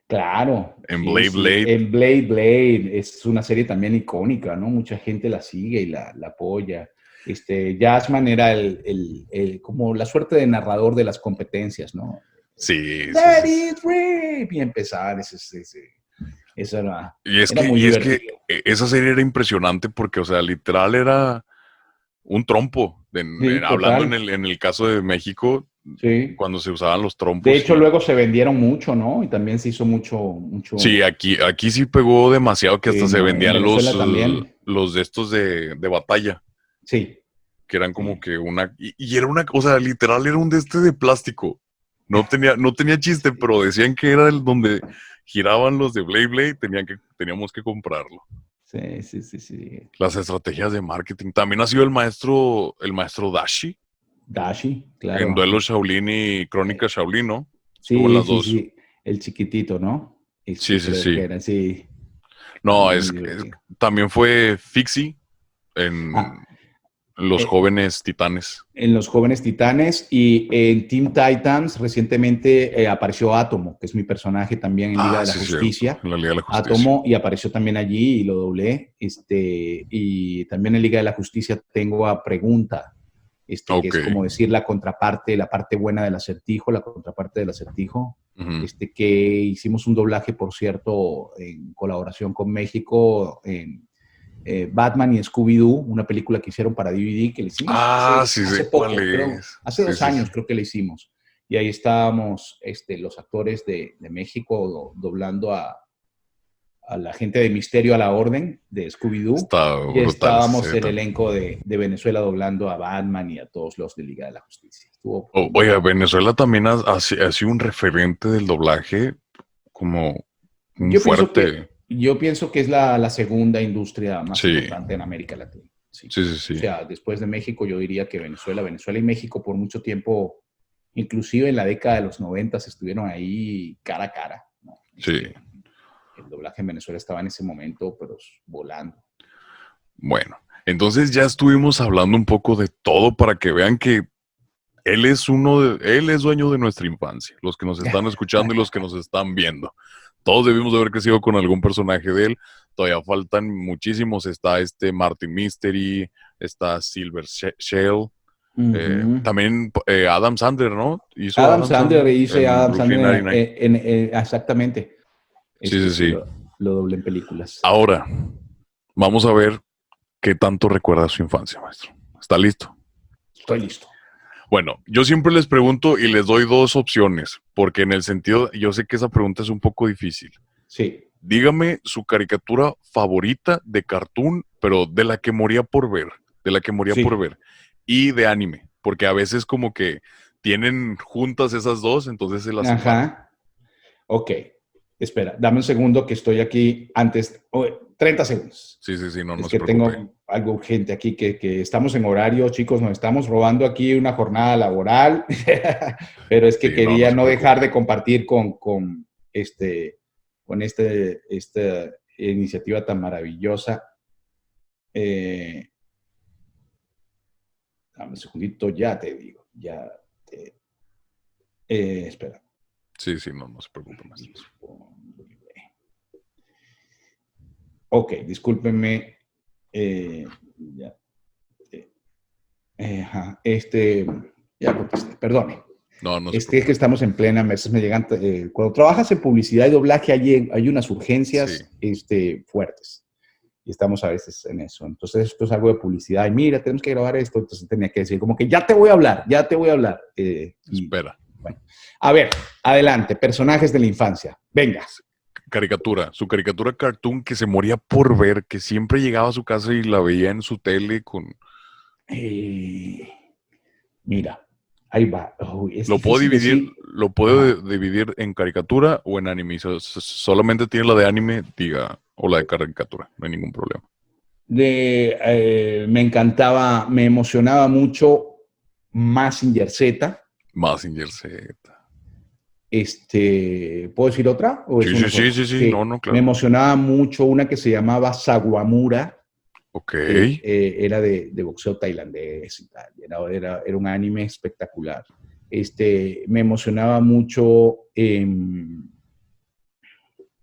Claro, en sí, Blade sí. Blade. En Blade es una serie también icónica, ¿no? Mucha gente la sigue y la apoya. Jazzman era como la suerte de narrador de las competencias, ¿no? Sí, sí, That sí, sí. is rip, y empezar, eso era muy Y es que divertido. esa serie era impresionante porque, o sea, literal era un trompo. Sí, Hablando total, en el caso de México, sí. cuando se usaban los De trompos hecho, y... luego se vendieron mucho, ¿no? Y también se hizo Sí, mucho, aquí sí pegó demasiado, que hasta se no, en vendían Venezuela también. los de estos de batalla, Sí, que eran como sí, que una... Y era una, o sea, literal era un de este de plástico. No tenía chiste, sí, pero decían que era el donde giraban los de Blade Blade, teníamos que comprarlo. sí, sí, sí, sí. Las estrategias de marketing. También ha sido el maestro Dashi Dashi, en claro. Duelo Shaolin y Crónica Eh, Shaolin, ¿no? Estuvo en Sí, las sí, dos. sí. El chiquitito, ¿no? Sí, sí, Creo que sí. era, sí. No, Muy divertido. también fue Fixie Ah, en Los eh, Jóvenes Titanes. en Los Jóvenes Titanes y en Teen Titans recientemente apareció Átomo, que es mi personaje también en Liga Ah, de la sí, cierto. Justicia. En la Liga de la Justicia. Átomo y apareció también allí y lo doblé. Y también en Liga de la Justicia tengo a Pregunta, que Ok. es como decir la contraparte, la parte buena del acertijo, la contraparte del acertijo. Ujú. Que hicimos un doblaje, por cierto, en colaboración con México, en Batman y Scooby-Doo, una película que hicieron para DVD, que le hicimos Ah, sí hace sé cuál poco, creo, es. hace Sí, dos sí, sí. años creo que le hicimos. Y ahí estábamos los actores de México doblando a la gente de Misterio a la Orden de Scooby-Doo. Está Y brutal esa estábamos serie el también. elenco de Venezuela doblando a Batman y a todos los de Liga de la Justicia. Estuvo muy Oiga, bueno. Venezuela también ha sido un referente del doblaje como un Yo pienso que fuerte. Yo pienso que es la segunda industria más Sí, importante en América Latina. Sí. sí, sí, O sí. sea, después de México, yo diría que Venezuela y México por mucho tiempo, inclusive en la década de los 90, estuvieron ahí cara a cara, ¿no? Sí. El doblaje en Venezuela estaba en ese momento, pero volando. Bueno, entonces ya estuvimos hablando un poco de todo para que vean que él es dueño de nuestra infancia, los que nos están escuchando y los que nos están viendo. Todos debimos de haber crecido con algún personaje de él. Todavía faltan muchísimos. Está este Martin Mystery, está Silver Shell, también Adam Sandler, ¿no? Hizo Adam Adam Sandler Sandler hice en Adam Brooklyn Sandler 99. exactamente. Sí, sí, Sí, sí. lo doblé en películas. Ahora, vamos a ver qué tanto recuerda su infancia, maestro. ¿Está listo? Estoy listo. Bueno, yo siempre les pregunto y les doy dos opciones, porque en el sentido, yo sé que esa pregunta es un poco difícil. Sí. Dígame su caricatura favorita de cartoon, pero de la que moría por ver, de la que moría por Sí. ver, y de anime, porque a veces como que tienen juntas esas dos, entonces se las separo. Ajá. Ok. Espera, dame un segundo que estoy aquí antes. 30 segundos. Sí, sí, sí, no, Es no se que preocupe. tengo algo urgente aquí, que estamos en horario, chicos, nos estamos robando aquí una jornada laboral, pero es que Sí, no, no quería se no dejar preocupe. de compartir esta iniciativa tan maravillosa. Eh, Dame un segundito, ya te digo, espera. Sí, sí, no, no se preocupe, maestro. Ok, discúlpenme. Ya, ya contesté, perdone. No, no se Es que preocupe. estamos en plena, a veces me llegan, cuando trabajas en publicidad y doblaje hay unas Sí, urgencias fuertes y estamos a veces en eso. Entonces esto es algo de publicidad y mira, tenemos que grabar esto, entonces tenía que decir como que ya te voy a hablar, ya te voy a hablar. Y espera. bueno, a ver, adelante, personajes de la infancia, venga. Caricatura, su caricatura cartoon que se moría por ver, que siempre llegaba a su casa y la veía en su tele con... Eh, Mira, ahí va. Uy, es difícil decir. Lo puedo Ajá. dividir en caricatura o en anime. Solamente tiene la de anime, diga, o la de caricatura, no hay ningún problema. Me encantaba, me emocionaba mucho Mazinger Z. Mazinger Z. ¿Puedo decir otra o es Sí, uno sí, sí, solo? sí, sí, no, Sí, no, me claro. emocionaba mucho una que se llamaba Sawamura. Ok, Era de boxeo tailandés y tal. Era un anime espectacular. Me emocionaba mucho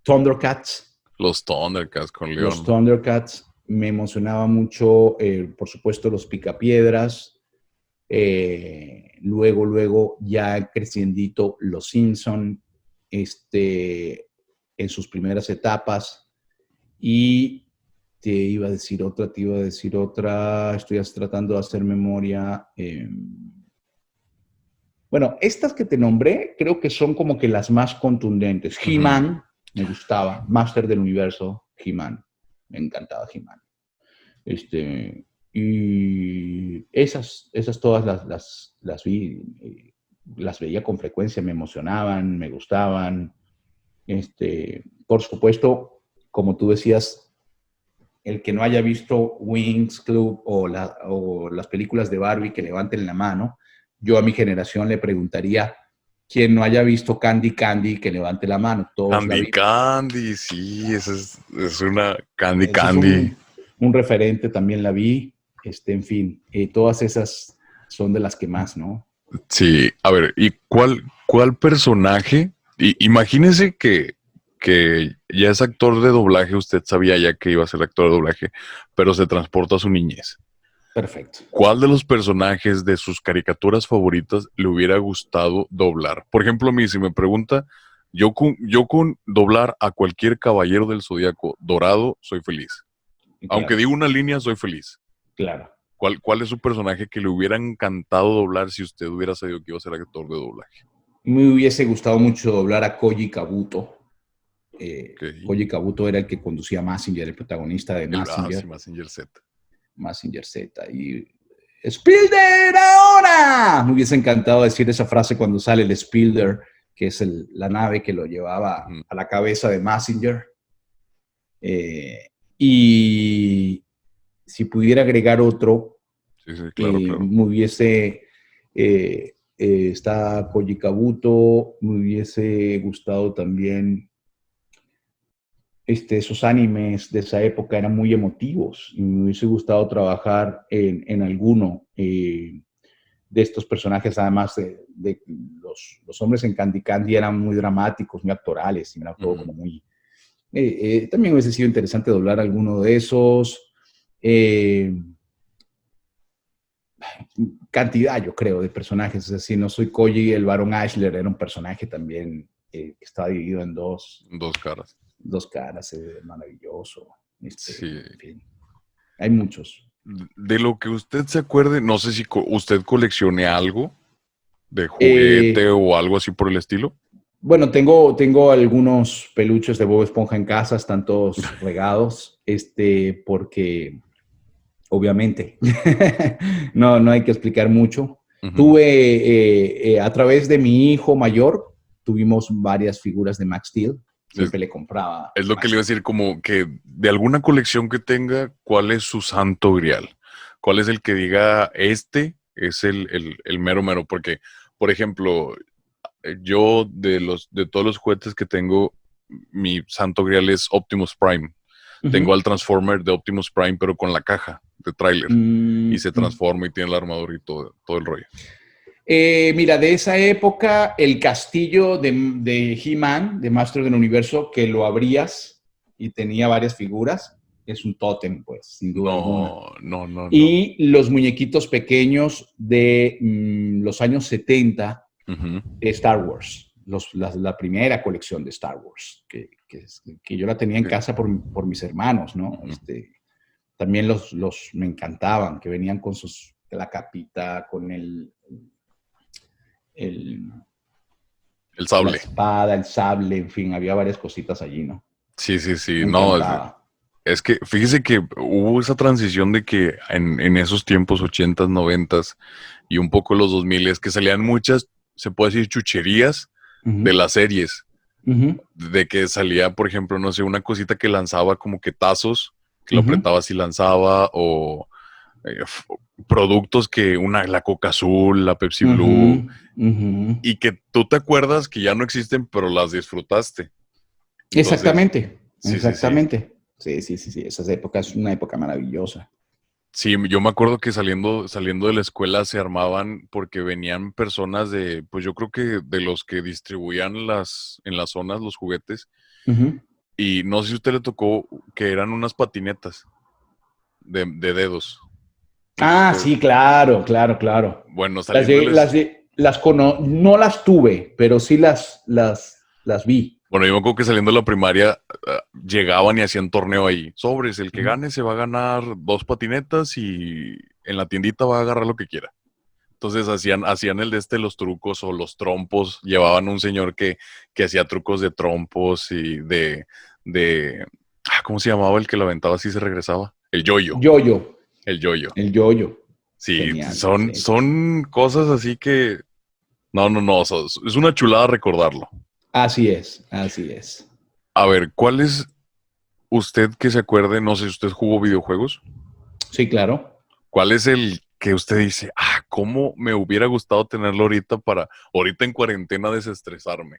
Thundercats. los Thundercats con Los León. Thundercats. Me emocionaba mucho, por supuesto, los Picapiedras. Luego, ya creciendito, Los Simpson, en sus primeras etapas. Y te iba a decir otra, estoy tratando de hacer memoria. Bueno, estas que te nombré creo que son como que las más contundentes. Ujú. He-Man, me gustaba. Master del Universo, He-Man. Me encantaba He-Man. Y esas todas las vi, las veía con frecuencia, me emocionaban, me gustaban. Por supuesto, como tú decías, el que no haya visto Wings Club o las películas de Barbie, que levanten la mano. Yo a mi generación le preguntaría, quien no haya visto Candy Candy, que levante la mano. Todos la Candy vimos. Candy, sí, esa es una Candy Ese es Candy. un referente, también la vi. En fin, todas esas son de las que más, ¿no? Sí, a ver, ¿y cuál personaje? Imagínese que ya es actor de doblaje, usted sabía ya que iba a ser actor de doblaje, pero se transporta a su niñez. Perfecto. ¿Cuál de los personajes de sus caricaturas favoritas le hubiera gustado doblar? Por ejemplo, a mí, si me pregunta, yo con doblar a cualquier caballero del zodiaco dorado, soy feliz. Aunque Claro, diga una línea, soy feliz. claro. ¿Cuál es su personaje que le hubiera encantado doblar si usted hubiera sabido que iba a ser actor de doblaje? Me hubiese gustado mucho doblar a Koji Kabuto. Ok. Koji Kabuto era el que conducía Mazinger, el protagonista de Sí, Mazinger, Mazinger Z. Mazinger Z. Y ¡Spilder ahora! Me hubiese encantado decir esa frase cuando sale el Spilder, que es la nave que lo llevaba Ujú. a la cabeza de Mazinger. Y si pudiera agregar otro, Sí, sí, claro, claro. me hubiese, está Koji Kabuto, me hubiese gustado también, esos animes de esa época eran muy emotivos y me hubiese gustado trabajar en alguno de estos personajes, además de los hombres en Candy Candy eran muy dramáticos, muy actorales, y era todo Ujú. como muy... también hubiese sido interesante doblar alguno de esos. Eh, cantidad, yo creo, de personajes. Es decir, no soy Koji, el Barón Ashler era un personaje también que estaba dividido en Dos caras. dos caras, maravilloso. Sí. En fin, hay muchos. De lo que usted se acuerde, no sé si usted coleccione algo de juguete Eh, o algo así por el estilo. bueno, tengo algunos peluches de Bob Esponja en casa, están todos regados, porque obviamente no hay que explicar mucho. Ujú. Tuve, a través de mi hijo mayor, tuvimos varias figuras de Max Steel. Es, Siempre le compraba es lo que le iba a Max. decir, como que de alguna colección que tenga, ¿cuál es su santo grial? ¿Cuál es el que diga, este es el mero mero? Porque, por ejemplo, yo de todos los juguetes que tengo, mi santo grial es Optimus Prime. Uh Tengo -huh. al Transformer de Optimus Prime, pero con la caja de tráiler. Y se Mm. transforma y tiene la armadura y todo el rollo. Mira, de esa época, el castillo de He-Man, de Master del Universo, que lo abrías y tenía varias figuras, es un tótem, pues, sin duda alguna. No, no, no, no. Y los muñequitos pequeños de los años 70 Ujú. de Star Wars, la primera colección de Star Wars, que yo la tenía en Sí. casa por mis hermanos, ¿no? Ujú. También me encantaban, que venían con la capita, con el, El la sable. espada, el sable, en fin, había varias cositas allí, ¿no? Sí, sí, sí. Me No, encantaba. es que fíjese que hubo esa transición de que en esos tiempos, ochentas, noventas y un poco los 2000, es que salían muchas, se puede decir, chucherías Uh de -huh. las series. Uh -huh. De que salía, por ejemplo, no sé, una cosita que lanzaba como que tazos, que Uh lo -huh. apretabas y lanzaba, o productos que la Coca Azul, la Pepsi Uh Blue, -huh. Uh -huh. y que tú te acuerdas que ya no existen, pero las disfrutaste. Entonces, Exactamente, sí, sí, sí. exactamente. Sí, sí, sí, sí. Esa época es una época maravillosa. Sí, yo me acuerdo que saliendo de la escuela se armaban porque venían personas de, pues yo creo que de los que distribuían en las zonas los juguetes. Uh -huh. Y no sé si a usted le tocó que eran unas patinetas de dedos. No sé si Ah, usted, sí, claro, claro, claro. bueno, saliendo del, No las tuve, pero sí las vi. bueno, yo me acuerdo que saliendo de la primaria llegaban y hacían torneo ahí. Sobres, el que Ujú. gane se va a ganar dos patinetas y en la tiendita va a agarrar lo que quiera. Entonces hacían el de los trucos o los trompos. Llevaban un señor que hacía trucos de trompos y ¿cómo se llamaba el que lo aventaba así y se regresaba? El yoyo, Yoyo, el yoyo. el yoyo. Sí, Genial, son, sí. son cosas así que, no, no, no, es una chulada recordarlo. Así es, así es. A ver, ¿cuál es usted que se acuerde? No sé si usted jugó videojuegos. Sí, claro. ¿Cuál es el que usted dice, cómo me hubiera gustado tenerlo ahorita para, ahorita en cuarentena, desestresarme?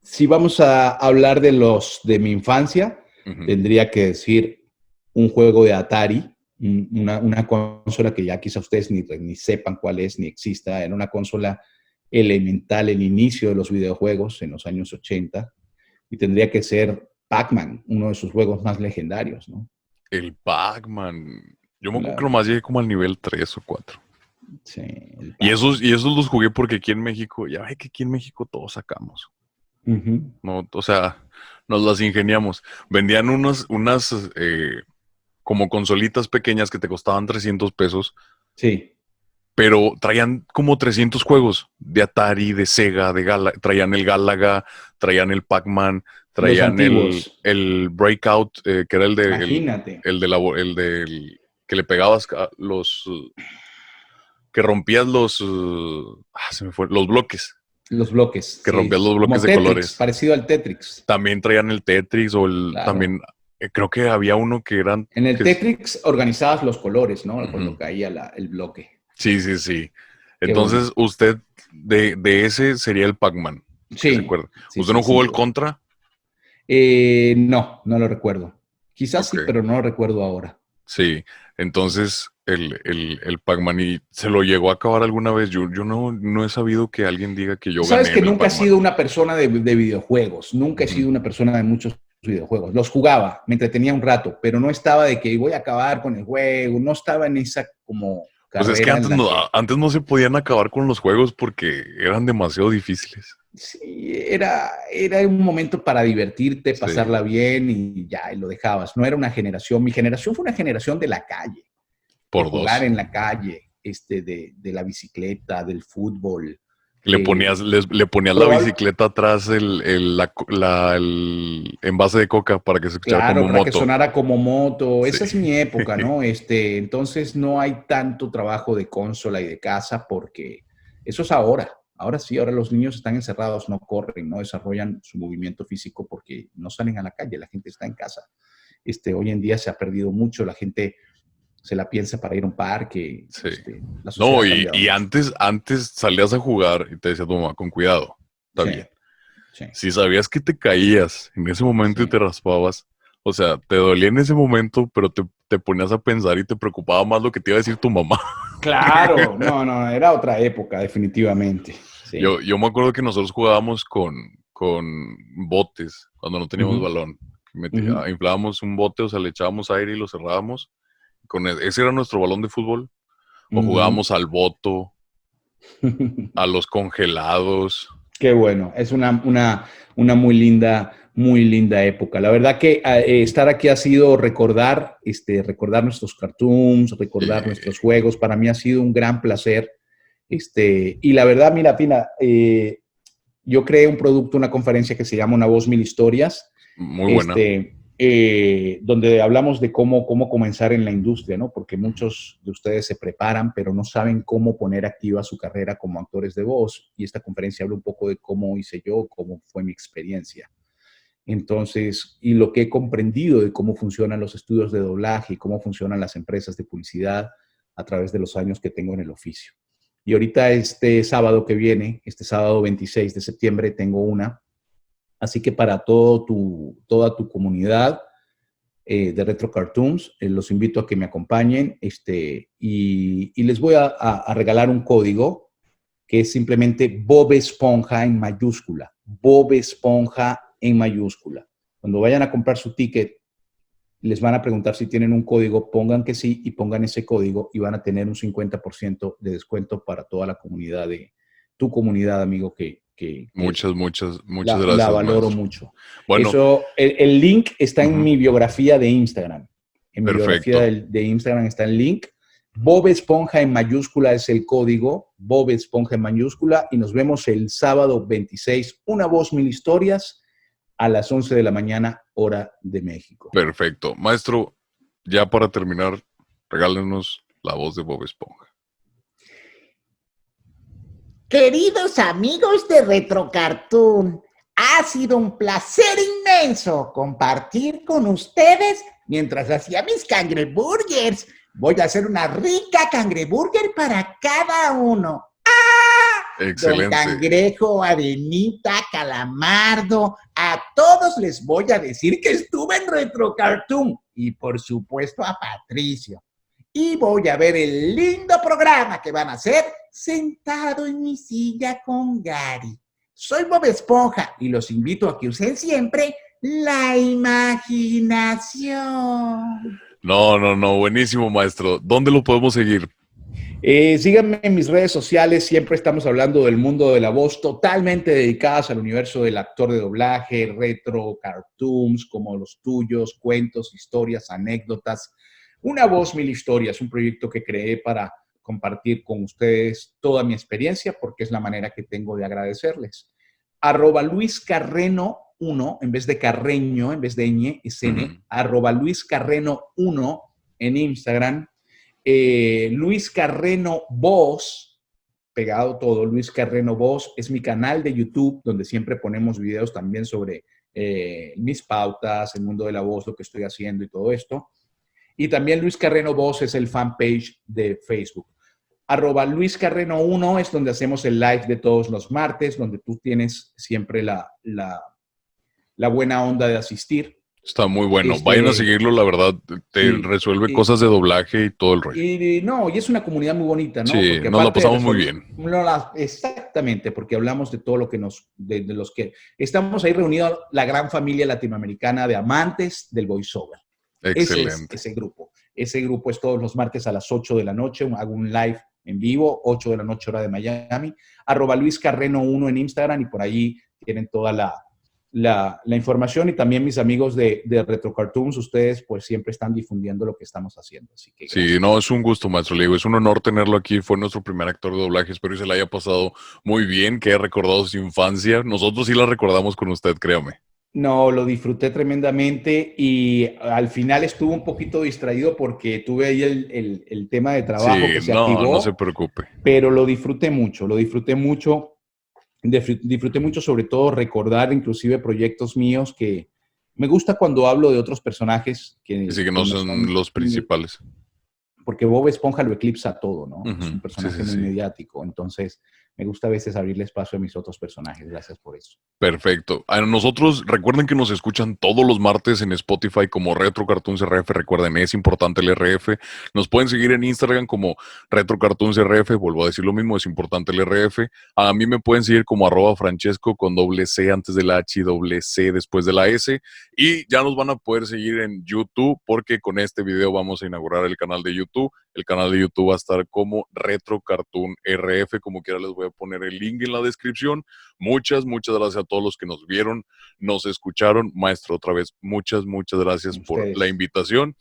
Si vamos a hablar de los de mi infancia, Ujú. tendría que decir un juego de Atari, una consola que ya quizá ustedes ni sepan cuál es, ni exista. Era una consola elemental, el inicio de los videojuegos en los años 80, y tendría que ser Pac-Man, uno de sus juegos más legendarios, ¿no? El Pac-Man. Yo me acuerdo que Claro, nomás llegué como al nivel 3 o 4. sí, el Y esos, Pac-Man. y esos los jugué porque aquí en México, ya ve que aquí en México todos sacamos. Uh -huh. No, o sea, nos las ingeniamos. Vendían unas como consolitas pequeñas que te costaban 300 pesos, Sí, pero traían como 300 juegos de Atari, de Sega, traían el Galaga, traían el Pac-Man, los traían antiguos, el Breakout, que era imagínate. que le pegabas que rompías se me fue, los bloques. Los bloques. que Sí. rompías los Como bloques de Tetris, colores. parecido al Tetris. También traían el Tetris Claro. también, creo que había uno que eran... En el Tetris organizabas los colores, ¿no? Cuando Ujú. caía el bloque. Sí, sí, sí. Qué bueno. Entonces, usted de ese sería el Pac-Man, que se Sí, acuerda. sí, ¿Usted sí, no sin jugó el duda. Contra? No, no lo recuerdo. Quizás Ok, sí, pero no lo recuerdo ahora. sí. Entonces, el Pac-Man, ¿y se lo llegó a acabar alguna vez? Yo no he sabido que alguien diga que yo Sabes gané que en el nunca he Pac-Man. sido una persona de videojuegos, nunca he Ujú. sido una persona de muchos videojuegos. Los jugaba, me entretenía un rato, pero no estaba de que voy a acabar con el juego, no estaba en esa como Pues es que carrera en la que antes no se podían acabar con los juegos porque eran demasiado difíciles. sí, era un momento para divertirte, Sí, pasarla bien y ya, y lo dejabas. No era una generación, mi generación fue una generación de la calle, de por jugar dos. en la calle, de la bicicleta, del fútbol, Le de le ponías la probable. bicicleta atrás el envase de coca para que se escuchara Claro, como para que moto. sonara como moto, Sí. esa es mi época, ¿no? Entonces no hay tanto trabajo de consola y de casa porque eso es ahora. Ahora sí, ahora los niños están encerrados, no corren, no desarrollan su movimiento físico porque no salen a la calle, la gente está en casa. Hoy en día se ha perdido mucho, la gente se la piensa para ir a un parque, Sí. la sociedad No, ha cambiado y mucho. antes salías a jugar y te decía tu mamá, con cuidado, está Sí, bien. sí, Si sabías que te caías en ese momento y sí. te raspabas, o sea, te dolía en ese momento, pero te ponías a pensar y te preocupaba más lo que te iba a decir tu mamá. Claro, no, no, era otra época, definitivamente. Sí. Yo me acuerdo que nosotros jugábamos con botes cuando no teníamos Ujú, balón. ujú, Inflábamos un bote, o sea, le echábamos aire y lo cerrábamos. Ese era nuestro balón de fútbol. O ujú. jugábamos al boto, a los congelados. Qué bueno, es una muy linda época. La verdad que estar aquí ha sido recordar, recordar nuestros cartoons, recordar nuestros eh, juegos. Para mí ha sido un gran placer. Y la verdad, mira, Pina, yo creé un producto, una conferencia que se llama Una Voz, Mil Historias, Muy buena. donde hablamos de cómo comenzar en la industria, ¿no? Porque muchos de ustedes se preparan, pero no saben cómo poner activa su carrera como actores de voz. Y esta conferencia habla un poco de cómo hice yo, cómo fue mi experiencia. Entonces, y lo que he comprendido de cómo funcionan los estudios de doblaje y cómo funcionan las empresas de publicidad a través de los años que tengo en el oficio. Y ahorita este sábado que viene, este sábado 26 de septiembre, tengo una. Así que para toda tu comunidad de Retro Cartoons, los invito a que me acompañen y les voy a regalar un código que es simplemente Bob Esponja en mayúscula. Bob Esponja en mayúscula. Cuando vayan a comprar su ticket, les van a preguntar si tienen un código, pongan que sí y pongan ese código y van a tener un 50% de descuento para toda la comunidad de tu comunidad, amigo, que Muchas la gracias, valoro maestro. mucho. Bueno, El link está en ujú, mi biografía de Instagram. En mi biografía perfecto. de Instagram está el link. Bob Esponja en mayúscula es el código. Bob Esponja en mayúscula. Y nos vemos el sábado 26. Una voz, mil historias a las 11 de la mañana, hora de México. Perfecto. Maestro, ya para terminar, regálenos la voz de Bob Esponja. Queridos amigos de Retro Cartoon, ha sido un placer inmenso compartir con ustedes mientras hacía mis cangreburgers. Voy a hacer una rica cangreburger para cada uno. Don Excelente. Cangrejo, Arenita, Calamardo, a todos les voy a decir que estuve en Retro Cartoon y por supuesto a Patricio. Y voy a ver el lindo programa que van a hacer sentado en mi silla con Gary. Soy Bob Esponja y los invito a que usen siempre la imaginación. No, buenísimo, maestro. ¿Dónde lo podemos seguir? Síganme en mis redes sociales, siempre estamos hablando del mundo de la voz, totalmente dedicadas al universo del actor de doblaje, retro, cartoons como los tuyos, cuentos, historias, anécdotas. Una voz, mil historias, un proyecto que creé para compartir con ustedes toda mi experiencia, porque es la manera que tengo de agradecerles. Luis Carreno 1, en vez de Carreño, en vez de ñ, es Ujú. N, Luis Carreno 1 en Instagram. Luis Carreno Voz pegado todo, Luis Carreno Voz, es mi canal de YouTube, donde siempre ponemos videos también sobre mis pautas, el mundo de la voz, lo que estoy haciendo y todo esto. Y también Luis Carreno Voz es el fanpage de Facebook. @Luis Carreno 1 es donde hacemos el live de todos los martes, donde tú tienes siempre la buena onda de asistir. Está muy bueno. Vayan a seguirlo, la verdad, te resuelve cosas de doblaje y todo el rollo. Y es una comunidad muy bonita, ¿no? Sí, porque nos la pasamos muy bien. Exactamente, porque hablamos de todo lo que de los que estamos ahí reunidos, la gran familia latinoamericana de amantes del voiceover. Excelente. Ese grupo. Ese grupo es todos los martes a las 8 de la noche, hago un live en vivo, 8 de la noche hora de Miami, @Luis Carreno 1 en Instagram, y por ahí tienen toda la información, y también mis amigos de Retro Cartoons, ustedes pues siempre están difundiendo lo que estamos haciendo. Así que sí, no, es un gusto, maestro. Le digo, es un honor tenerlo aquí. Fue nuestro primer actor de doblaje. Espero que se le haya pasado muy bien, que haya recordado su infancia. Nosotros sí la recordamos con usted, créame. No, lo disfruté tremendamente, y al final estuve un poquito distraído porque tuve ahí el tema de trabajo que se activó. No se preocupe. Pero lo disfruté mucho, disfruté mucho sobre todo recordar inclusive proyectos míos que me gusta cuando hablo de otros personajes que no son los principales. Porque Bob Esponja lo eclipsa todo, ¿no? Uh-huh. Es un personaje muy mediático, entonces me gusta a veces abrirle espacio a mis otros personajes. Gracias por eso. Perfecto. A nosotros, recuerden que nos escuchan todos los martes en Spotify como Retro Cartoons RF. Recuerden, es importante el RF. Nos pueden seguir en Instagram como Retro Cartoons RF. Vuelvo a decir lo mismo, es importante el RF. A mí me pueden seguir como @Francesco con C antes de la H y C después de la S. Y ya nos van a poder seguir en YouTube, porque con este video vamos a inaugurar el canal de YouTube. El canal de YouTube va a estar como Retro Cartoon RF. Como quiera, les voy a poner el link en la descripción. Muchas gracias a todos los que nos vieron, nos escucharon. Maestro, otra vez, muchas gracias por la invitación.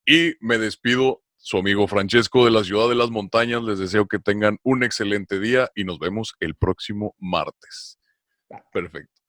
Y me despido, su amigo Francesco de la Ciudad de las Montañas. Les deseo que tengan un excelente día y nos vemos el próximo martes. Perfecto.